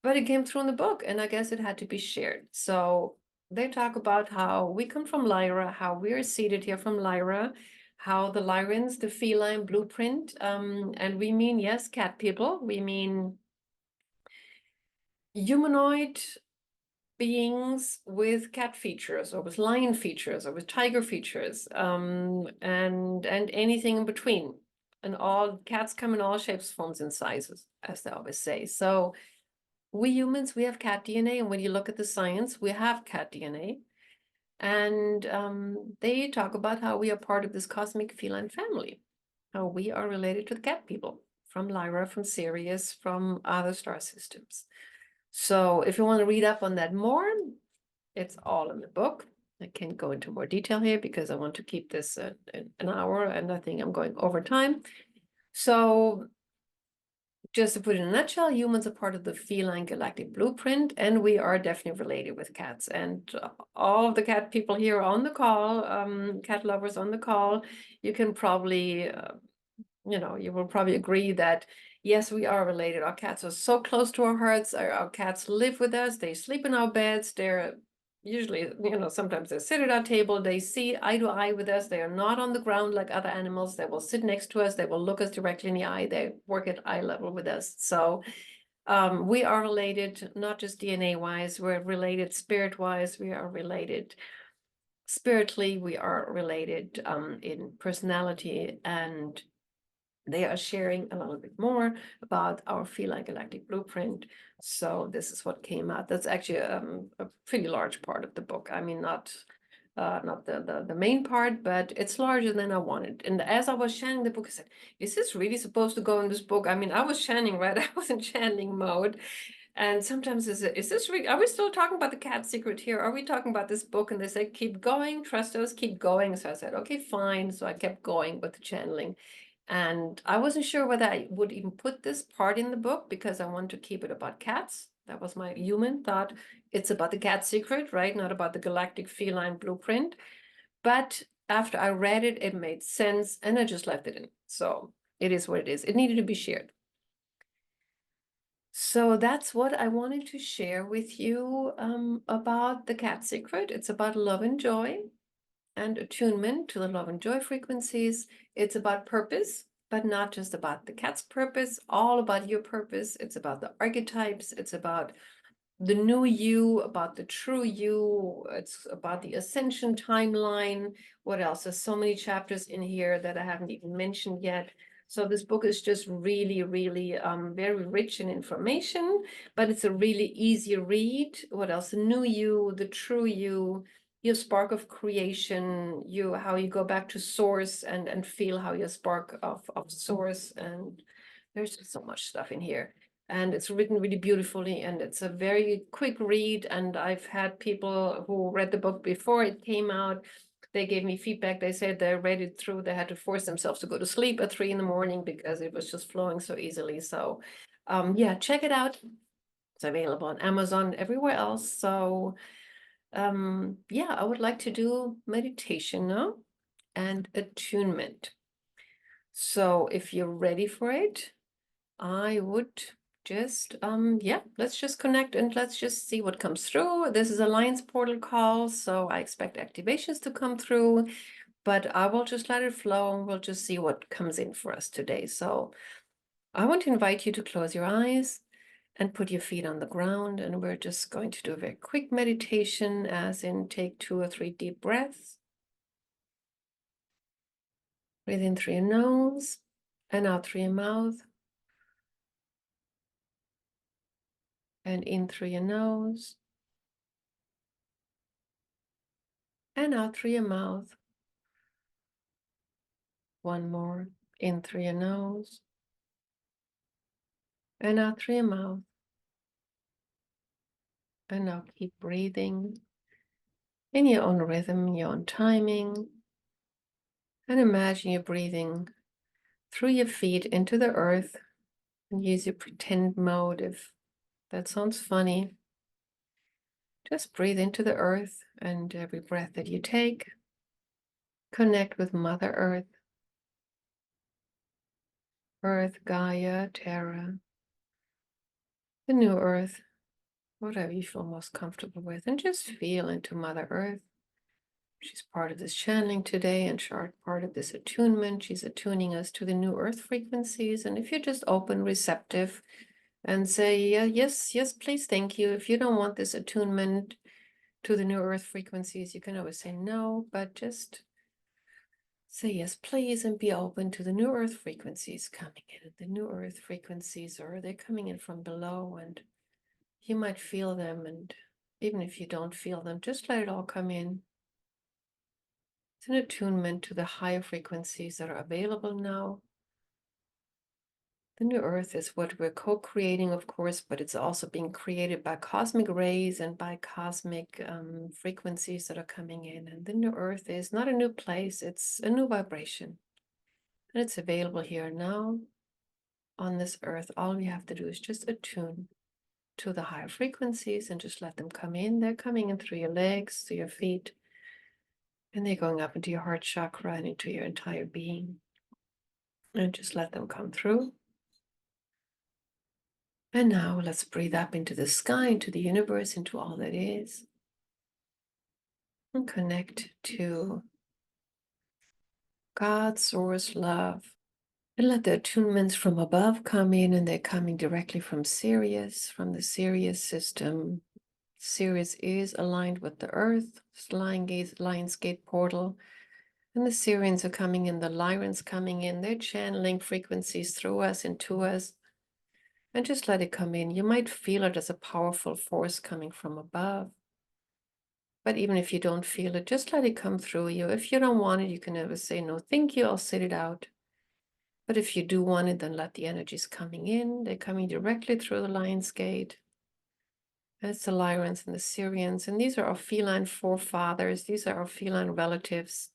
But it came through in the book, and I guess it had to be shared. So they talk about how we come from Lyra, how we're seated here from Lyra, how the Lyrans, the feline blueprint, and we mean, yes, cat people, we mean humanoid beings with cat features or with lion features or with tiger features, and anything in between. And all cats come in all shapes, forms, and sizes, as they always say. So we humans, we have cat DNA, and when you look at the science, we have cat DNA. And they talk about how we are part of this cosmic feline family, how we are related to the cat people from Lyra, from Sirius, from other star systems. So if you want to read up on that more, it's all in the book. I can't go into more detail here because I want to keep this an hour, and I think I'm going over time. So just to put it in a nutshell, humans are part of the feline galactic blueprint, and we are definitely related with cats. And all of the cat people here on the call, cat lovers on the call, you can probably, you will probably agree that, yes, we are related. Our cats are so close to our hearts. Our cats live with us. They sleep in our beds. They're usually, sometimes they sit at our table. They see eye to eye with us. They are not on the ground like other animals. They will sit next to us. They will look us directly in the eye. They work at eye level with us. So we are related, not just DNA-wise. We're related spirit-wise. We are related spiritually. We are related in personality, and they are sharing a little bit more about our feline galactic blueprint. So this is what came out. That's actually a pretty large part of the book. I mean, not the main part, but it's larger than I wanted. And as I was channeling the book, I said, is this really supposed to go in this book? I mean, I was channeling, right? I was in channeling mode. And sometimes is this really, are we still talking about the cat secret here? Are we talking about this book? And they say, keep going, trust us, keep going. So I said, okay, fine. So I kept going with the channeling. And I wasn't sure whether I would even put this part in the book because I wanted to keep it about cats. That was my human thought. It's about the cat secret, right? Not about the galactic feline blueprint. But after I read it, it made sense, and I just left it in. So it is what it is. It needed to be shared. So that's what I wanted to share with you about the cat secret. It's about love and joy and attunement to the love and joy frequencies. It's about purpose, but not just about the cat's purpose, all about your purpose. It's about the archetypes. It's about the new you, about the true you. It's about the ascension timeline. What else? There's so many chapters in here that I haven't even mentioned yet. So this book is just really, really very rich in information, but it's a really easy read. What else? The new you, the true you, your spark of creation, how you go back to source and feel how your spark of source. And there's just so much stuff in here. And it's written really beautifully, and it's a very quick read. And I've had people who read the book before it came out. They gave me feedback. They said they read it through. They had to force themselves to go to sleep at 3 a.m. because it was just flowing so easily. So yeah, check it out. It's available on Amazon, everywhere else. So yeah, I would like to do meditation now and attunement. So if you're ready for it, I would just, yeah, let's just connect and let's just see what comes through. This is Alliance portal call, so I expect activations to come through, but I will just let it flow and we'll just see what comes in for us today. So I want to invite you to close your eyes and put your feet on the ground, and we're just going to do a very quick meditation, as in take 2 or 3 deep breaths. Breathe in through your nose and out through your mouth. And in through your nose and out through your mouth. One more. In through your nose and out through your mouth. And now keep breathing in your own rhythm, your own timing. And imagine you're breathing through your feet into the earth, and use your pretend mode if that sounds funny. Just breathe into the earth, and every breath that you take, connect with Mother Earth, Earth, Gaia, Terra, the new Earth, whatever you feel most comfortable with, and just feel into Mother Earth. She's part of this channeling today and part of this attunement. She's attuning us to the new Earth frequencies. And if you're just open, receptive, and say, yeah, yes, yes, please, thank you. If you don't want this attunement to the new Earth frequencies, you can always say no, but just say yes, please, and be open to the new Earth frequencies coming in. The new Earth frequencies, or they're coming in from below, and you might feel them. And even if you don't feel them, just let it all come in. It's an attunement to the higher frequencies that are available now. The new Earth is what we're co-creating, of course, but it's also being created by cosmic rays and by cosmic frequencies that are coming in. And the new Earth is not a new place, it's a new vibration. And it's available here now on this Earth. All we have to do is just attune to the higher frequencies and just let them come in. They're coming in through your legs, through your feet, and they're going up into your heart chakra and into your entire being. And just let them come through. And now let's breathe up into the sky, into the universe, into all that is. And connect to God, source, love. And let the attunements from above come in, and they're coming directly from Sirius, from the Sirius system. Sirius is aligned with the Earth, Lion's Gate portal. And the Sirians are coming in, the Lyrans coming in. They're channeling frequencies through us and to us. And just let it come in. You might feel it as a powerful force coming from above. But even if you don't feel it, just let it come through you. If you don't want it, you can never say, no, thank you, I'll sit it out. But if you do want it, then let the energies coming in. They're coming directly through the Lion's Gate. That's the Lyrans and the Sirians. And these are our feline forefathers. These are our feline relatives.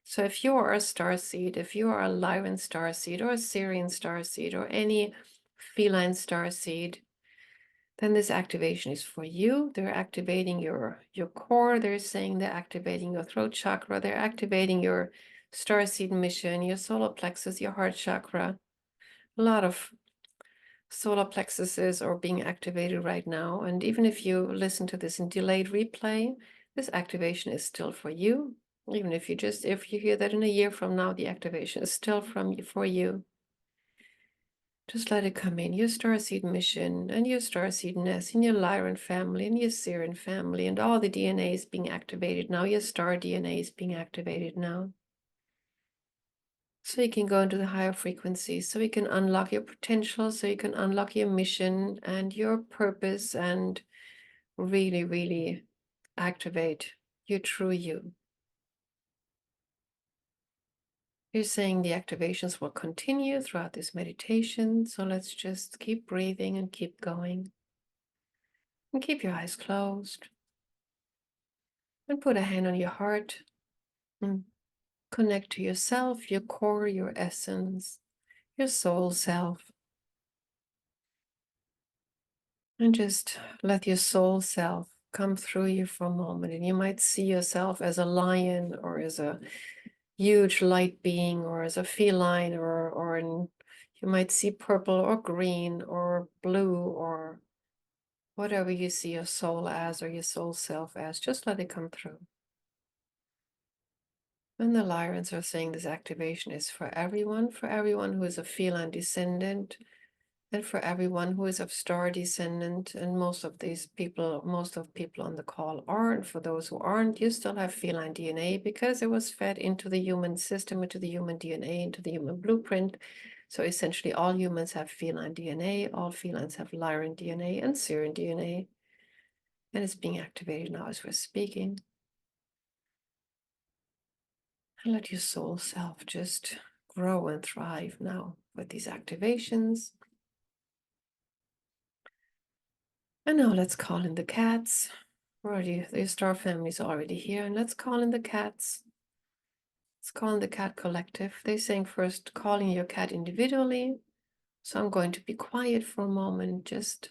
So if you are a starseed, if you are a Lyran starseed or a Sirian starseed or any feline starseed, then this activation is for you. They're activating your core. They're saying they're activating your throat chakra. They're activating your starseed mission, your solar plexus, your heart chakra. A lot of solar plexuses are being activated right now. And even if you listen to this in delayed replay, this activation is still for you. Even if you hear that in a year from now, the activation is still for you. Just let it come in, your starseed mission and your starseedness and your Lyran family and your Sirian family, and all the DNA is being activated now. Your star DNA is being activated now. So you can go into the higher frequencies, so you can unlock your potential, so you can unlock your mission and your purpose and really, really activate your true you. You're saying the activations will continue throughout this meditation, so let's just keep breathing and keep going. And keep your eyes closed. And put a hand on your heart. And connect to yourself, your core, your essence, your soul self. And just let your soul self come through you for a moment. And you might see yourself as a lion or as a huge light being or as a feline you might see purple or green or blue or whatever you see your soul as or your soul self as. Just let it come through. And the Lyrans are saying this activation is for everyone who is a feline descendant, and for everyone who is of star descendant. And most of people on the call are, and for those who aren't, you still have feline DNA because it was fed into the human system, into the human DNA, into the human blueprint. So essentially all humans have feline DNA, all felines have Lyran DNA and Sirian DNA. And it's being activated now as we're speaking. And let your soul self just grow and thrive now with these activations. And now let's call in the cats. Already, the star family is already here, and let's call in the cats. Let's call in the cat collective. They're saying first, calling your cat individually. So I'm going to be quiet for a moment. Just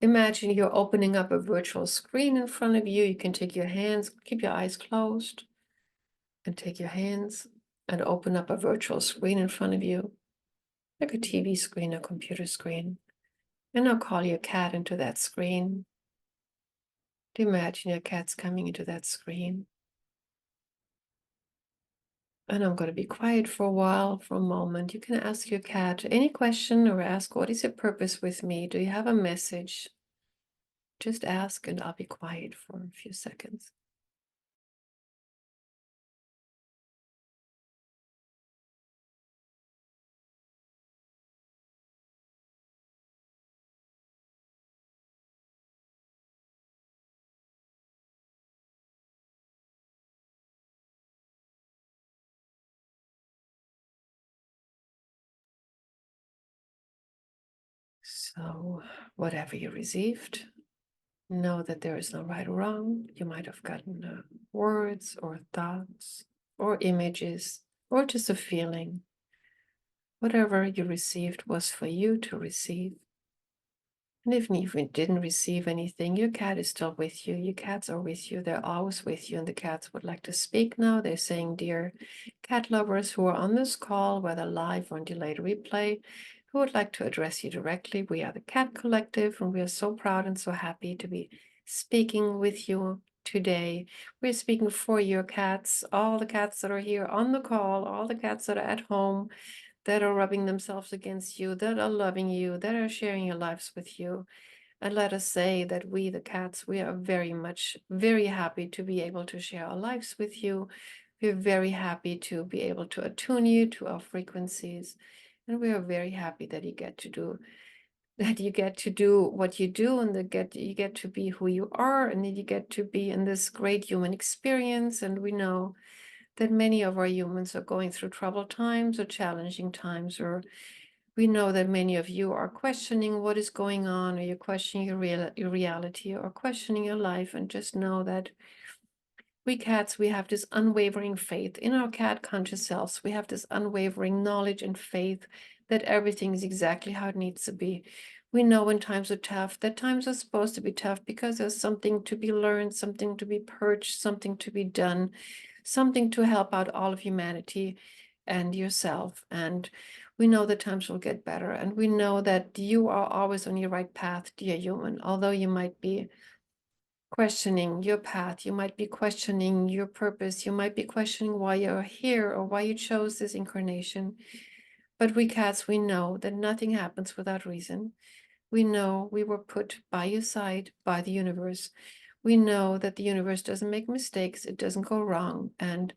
imagine you're opening up a virtual screen in front of you. You can take your hands, keep your eyes closed, and take your hands and open up a virtual screen in front of you, like a TV screen, a computer screen. And now call your cat into that screen. Imagine your cat's coming into that screen. And I'm going to be quiet for a while, for a moment. You can ask your cat any question or ask, what is your purpose with me? Do you have a message? Just ask and I'll be quiet for a few seconds. So whatever you received, know that there is no right or wrong. You might have gotten words or thoughts or images or just a feeling. Whatever you received was for you to receive. And even if you didn't receive anything, your cat is still with you. Your cats are with you. They're always with you. And the cats would like to speak now. They're saying, dear cat lovers who are on this call, whether live or in delayed replay, who would like to address you directly. We are the Cat Collective, and we are so proud and so happy to be speaking with you today. We're speaking for your cats, all the cats that are here on the call, all the cats that are at home, that are rubbing themselves against you, that are loving you, that are sharing your lives with you. And let us say that we, the cats, we are very happy to be able to share our lives with you. We're very happy to be able to attune you to our frequencies. And we are very happy that you get to do what you do, and you get to be who you are, and that you get to be in this great human experience. And we know that many of our humans are going through troubled times or challenging times, or we know that many of you are questioning what is going on, or you're questioning your reality, or questioning your life. And just know that we cats, we have this unwavering faith in our cat conscious selves. We have this unwavering knowledge and faith that everything is exactly how it needs to be. We know when times are tough, that times are supposed to be tough because there's something to be learned, something to be purged, something to be done, something to help out all of humanity and yourself. And we know that times will get better. And we know that you are always on your right path, dear human, although you might be questioning your path, you might be questioning your purpose, you might be questioning why you're here or why you chose this incarnation. But we cats, we know that nothing happens without reason. We know we were put by your side by the universe. We know that the universe doesn't make mistakes, it doesn't go wrong. And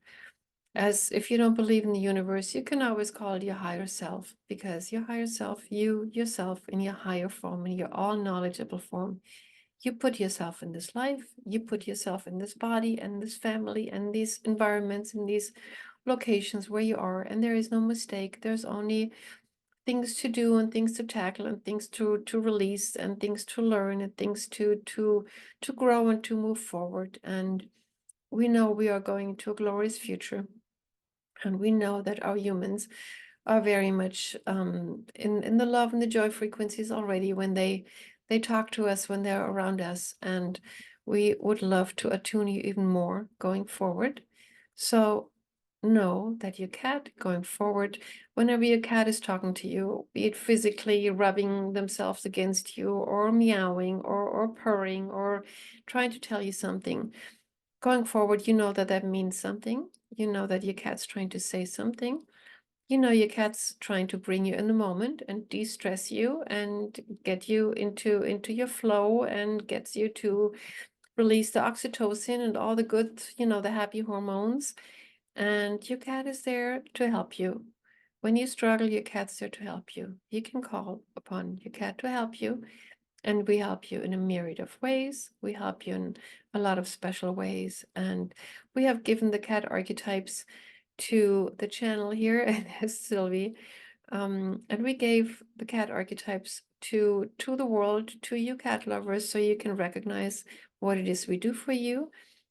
as if you don't believe in the universe, you can always call it your higher self, because your higher self, you yourself in your higher form, in your all knowledgeable form, you put yourself in this life, you put yourself in this body and this family and these environments and these locations where you are, and there is no mistake. There's only things to do and things to tackle and things to release and things to learn and things to grow and to move forward. And we know we are going to a glorious future, and we know that our humans are very much in the love and the joy frequencies already when they talk to us, when they're around us. And we would love to attune you even more going forward. So know that your cat going forward, whenever your cat is talking to you, be it physically rubbing themselves against you or meowing or purring or trying to tell you something, going forward, you know that that means something. You know that your cat's trying to say something. You know your cat's trying to bring you in the moment and de-stress you and get you into your flow and gets you to release the oxytocin and all the good, the happy hormones. And your cat is there to help you. When you struggle, your cat's there to help you. You can call upon your cat to help you, and we help you in a myriad of ways. We help you in a lot of special ways. And we have given the cat archetypes to the channel here, and as Sylvie, and we gave the cat archetypes to the world, to you cat lovers, so you can recognize what it is we do for you,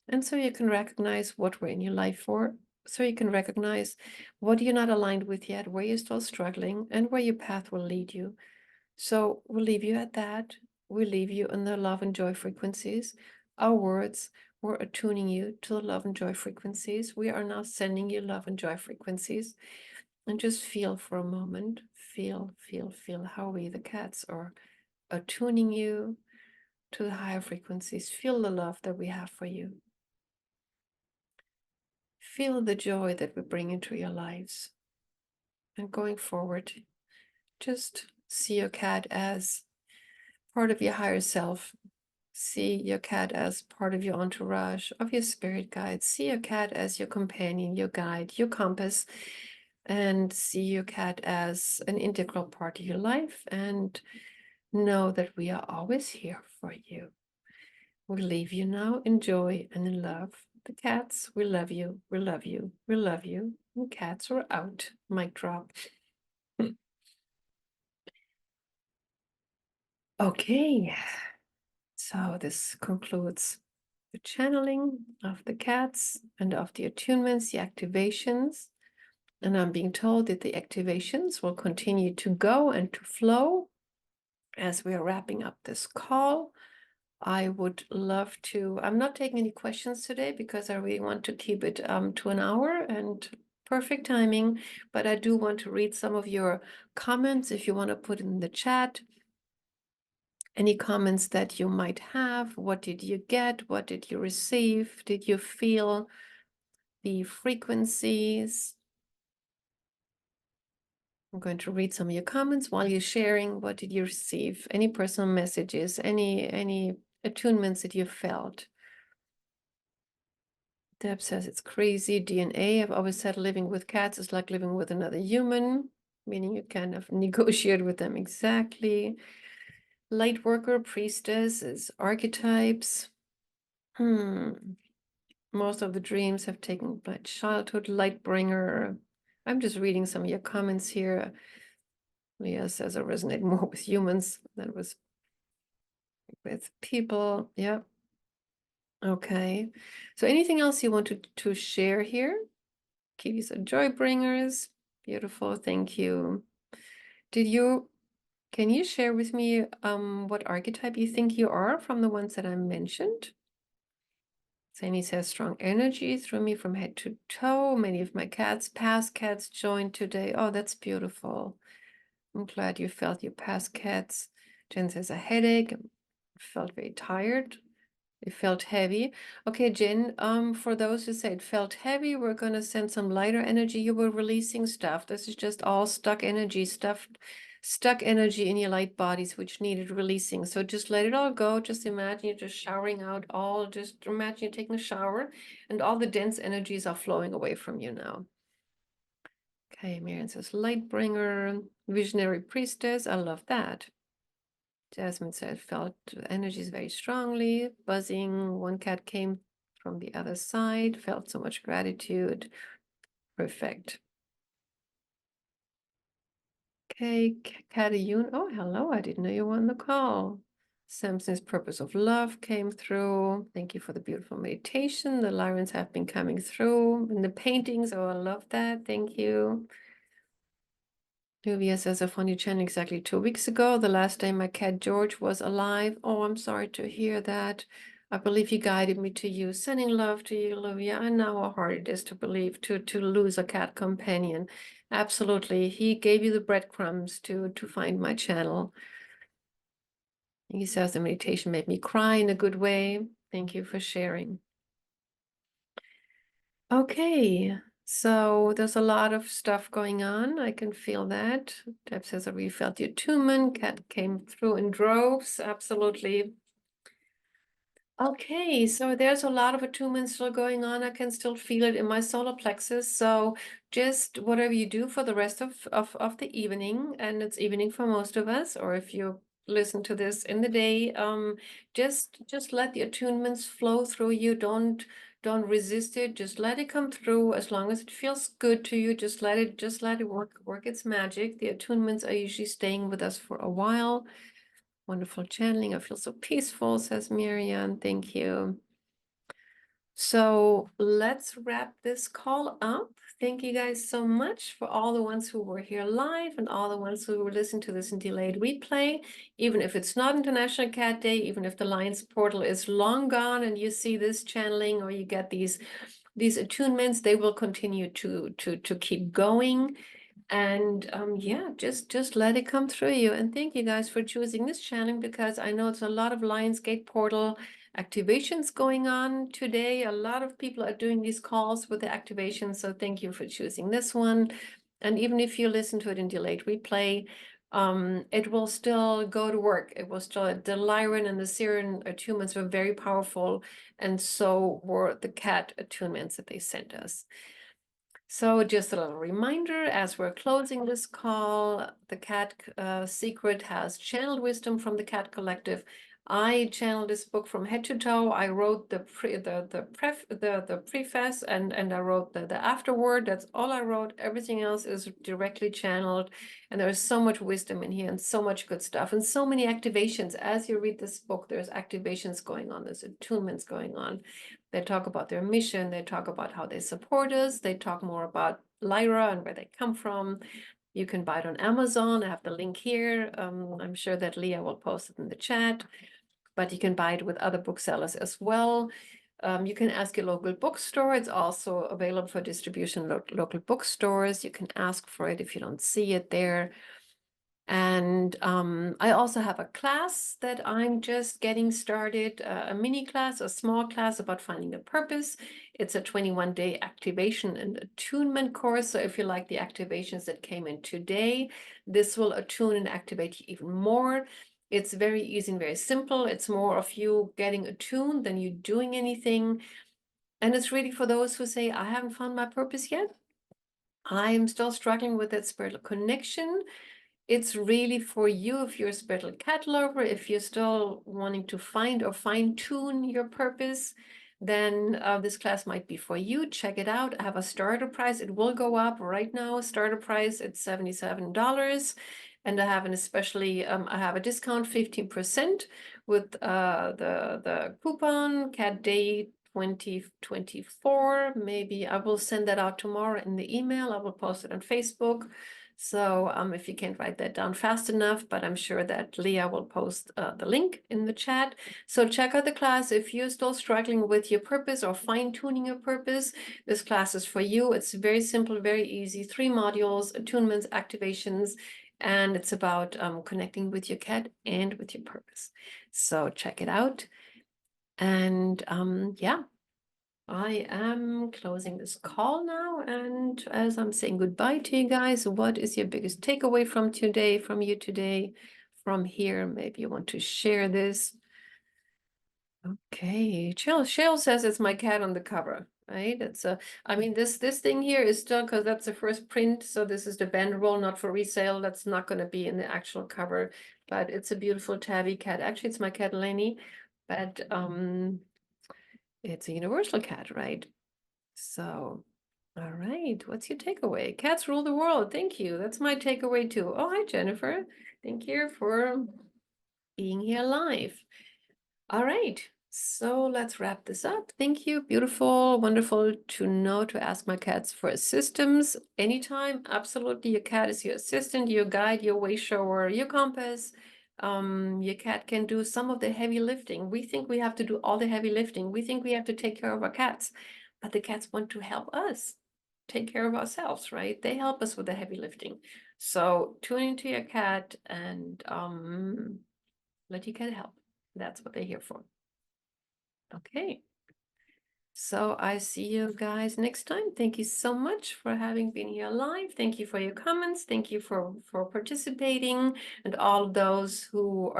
and so you can recognize what we're in your life for, so you can recognize what you're not aligned with yet, where you're still struggling, and where your path will lead you. So we'll leave you at that. We'll leave you in the love and joy frequencies. Our words, we're attuning you to the love and joy frequencies. We are now sending you love and joy frequencies. And just feel for a moment, feel how we, the cats, are attuning you to the higher frequencies. Feel the love that we have for you. Feel the joy that we bring into your lives. And going forward, just see your cat as part of your higher self. See your cat as part of your entourage, of your spirit guide. See your cat as your companion, your guide, your compass, and see your cat as an integral part of your life, and know that we are always here for you. We leave you now in joy and in love. The cats, we love you, we love you, we love you. And cats are out. Mic drop. Okay, so this concludes the channeling of the cats and of the attunements, the activations. And I'm being told that the activations will continue to go and to flow as we are wrapping up this call. I would love to, I'm not taking any questions today because I really want to keep it to an hour, and perfect timing, but I do want to read some of your comments if you want to put in the chat. Any comments that you might have. What did you get? What did you receive? Did you feel the frequencies? I'm going to read some of your comments while you're sharing. What did you receive? Any personal messages? Any attunements that you felt? Deb says it's crazy. DNA. I've always said living with cats is like living with another human, meaning you kind of negotiate with them. Exactly. Light worker, priestess is archetypes. Most of the dreams have taken my childhood. Light bringer. I'm just reading some of your comments here. Leah says I resonate more with humans than with people. Yeah. Okay. So anything else you want to share here? Kitties are joy bringers. Beautiful. Thank you. Can you share with me what archetype you think you are from the ones that I mentioned? Sani says strong energy through me from head to toe. Many of my past cats joined today. Oh, that's beautiful. I'm glad you felt your past cats. Jen says a headache. Felt very tired. It felt heavy. Okay, Jen, for those who say it felt heavy, we're going to send some lighter energy. You were releasing stuff. This is just all stuck energy, stuck energy in your light bodies, which needed releasing. So just let it all go. Just imagine you're just showering out just imagine you're taking a shower and all the dense energies are flowing away from you now. Okay, Marian says light bringer, visionary priestess. I love that. Jasmine said, felt energies very strongly, buzzing. One cat came from the other side, felt so much gratitude. Perfect. Okay, Katayun. Oh, hello. I didn't know you were on the call. Samson's purpose of love came through. Thank you for the beautiful meditation. The Lyrans have been coming through in the paintings. Oh, I love that. Thank you. Nuvia says, I found your channel exactly 2 weeks ago, the last day my cat George was alive. Oh, I'm sorry to hear that. I believe he guided me to you. Sending love to you, Olivia. I know how hard it is to believe, to lose a cat companion. Absolutely. He gave you the breadcrumbs to find my channel. He says the meditation made me cry in a good way. Thank you for sharing. Okay. So there's a lot of stuff going on. I can feel that. Deb says I really felt the attunement. Cat came through in droves. Absolutely. Okay, so there's a lot of attunements still going on. I can still feel it in my solar plexus. So just whatever you do for the rest of the evening, and it's evening for most of us, or if you listen to this in the day, just let the attunements flow through you. Don't resist it. Just let it come through. As long as it feels good to you, just let it work its magic. The attunements are usually staying with us for a while. Wonderful channeling. I feel so peaceful, says Miriam. Thank you. So let's wrap this call up. Thank you guys so much for all the ones who were here live and all the ones who were listening to this in delayed replay. Even if it's not International Cat Day, even if the Lions portal is long gone and you see this channeling or you get these attunements, they will continue to keep going. And yeah, just let it come through you. And thank you guys for choosing this channeling, because I know it's a lot of Lionsgate portal activations going on today. A lot of people are doing these calls with the activations, so thank you for choosing this one. And even if you listen to it in delayed replay, it will still go to work. It will still, the Lyran and the Sirian attunements were very powerful, and so were the cat attunements that they sent us. So just a little reminder, as we're closing this call, the Cat Secret has channeled wisdom from the Cat Collective. I channeled this book from head to toe. I wrote the preface and I wrote the afterword. That's all I wrote. Everything else is directly channeled. And there is so much wisdom in here and so much good stuff and so many activations. As you read this book, there's activations going on. There's attunements going on. They talk about their mission. They talk about how they support us. They talk more about Lyra and where they come from. You can buy it on Amazon. I have the link here. I'm sure that Leah will post it in the chat, but you can buy it with other booksellers as well. You can ask your local bookstore. It's also available for distribution in local bookstores. You can ask for it if you don't see it there. And I also have a class that I'm just getting started, a mini class, a small class about finding a purpose. It's a 21-day activation and attunement course. So if you like the activations that came in today, this will attune and activate you even more. It's very easy and very simple. It's more of you getting attuned than you doing anything. And it's really for those who say, I haven't found my purpose yet. I'm still struggling with that spiritual connection. It's really for you if you're a spiritual cat lover, if you're still wanting to find or fine-tune your purpose, then this class might be for you. Check it out. I have a starter price. It will go up right now. Starter price, it's $77. And I have an especially, I have a discount 15% with the coupon Cat Day 2024. Maybe I will send that out tomorrow in the email. I will post it on Facebook. So if you can't write that down fast enough, but I'm sure that Leah will post the link in the chat. So check out the class. If you're still struggling with your purpose or fine-tuning your purpose, this class is for you. It's very simple, very easy. 3 modules, attunements, activations, and it's about connecting with your cat and with your purpose. So check it out. And yeah. I am closing this call now, and as I'm saying goodbye to you guys, what is your biggest takeaway from today, from you today, from here? Maybe you want to share this. Okay, Shale says it's my cat on the cover, right? It's I mean, this thing here is still, because that's the first print, so this is the bandroll, not for resale. That's not going to be in the actual cover, but it's a beautiful tabby cat. Actually, it's my cat Lenny, but it's a universal cat, right? So, all right, what's your takeaway? Cats rule the world. Thank you. That's my takeaway too. Oh, hi, Jennifer. Thank you for being here live. All right, so let's wrap this up. Thank you. Beautiful, wonderful to know to ask my cats for assistance anytime. Absolutely, your cat is your assistant, your guide, your way shower, your compass. Your cat can do some of the heavy lifting. We think we have to do all the heavy lifting. We think we have to take care of our cats, but the cats want to help us take care of ourselves, right? They help us with the heavy lifting. So tune into your cat and let your cat help. That's what they're here for. Okay. So I see you guys next time. Thank you so much for having been here live. Thank you for your comments. Thank you for participating, and all those who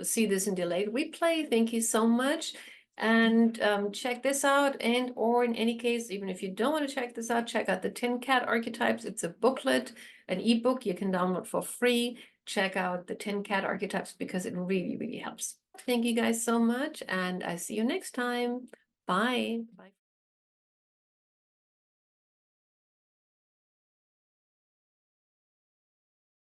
see this in delayed replay. Thank you so much. And check this out, and or in any case, even if you don't want to check this out, check out the 10 Cat Archetypes. It's a booklet, an ebook you can download for free. Check out the 10 Cat Archetypes because it really, really helps. Thank you guys so much, and I see you next time. Bye. Bye.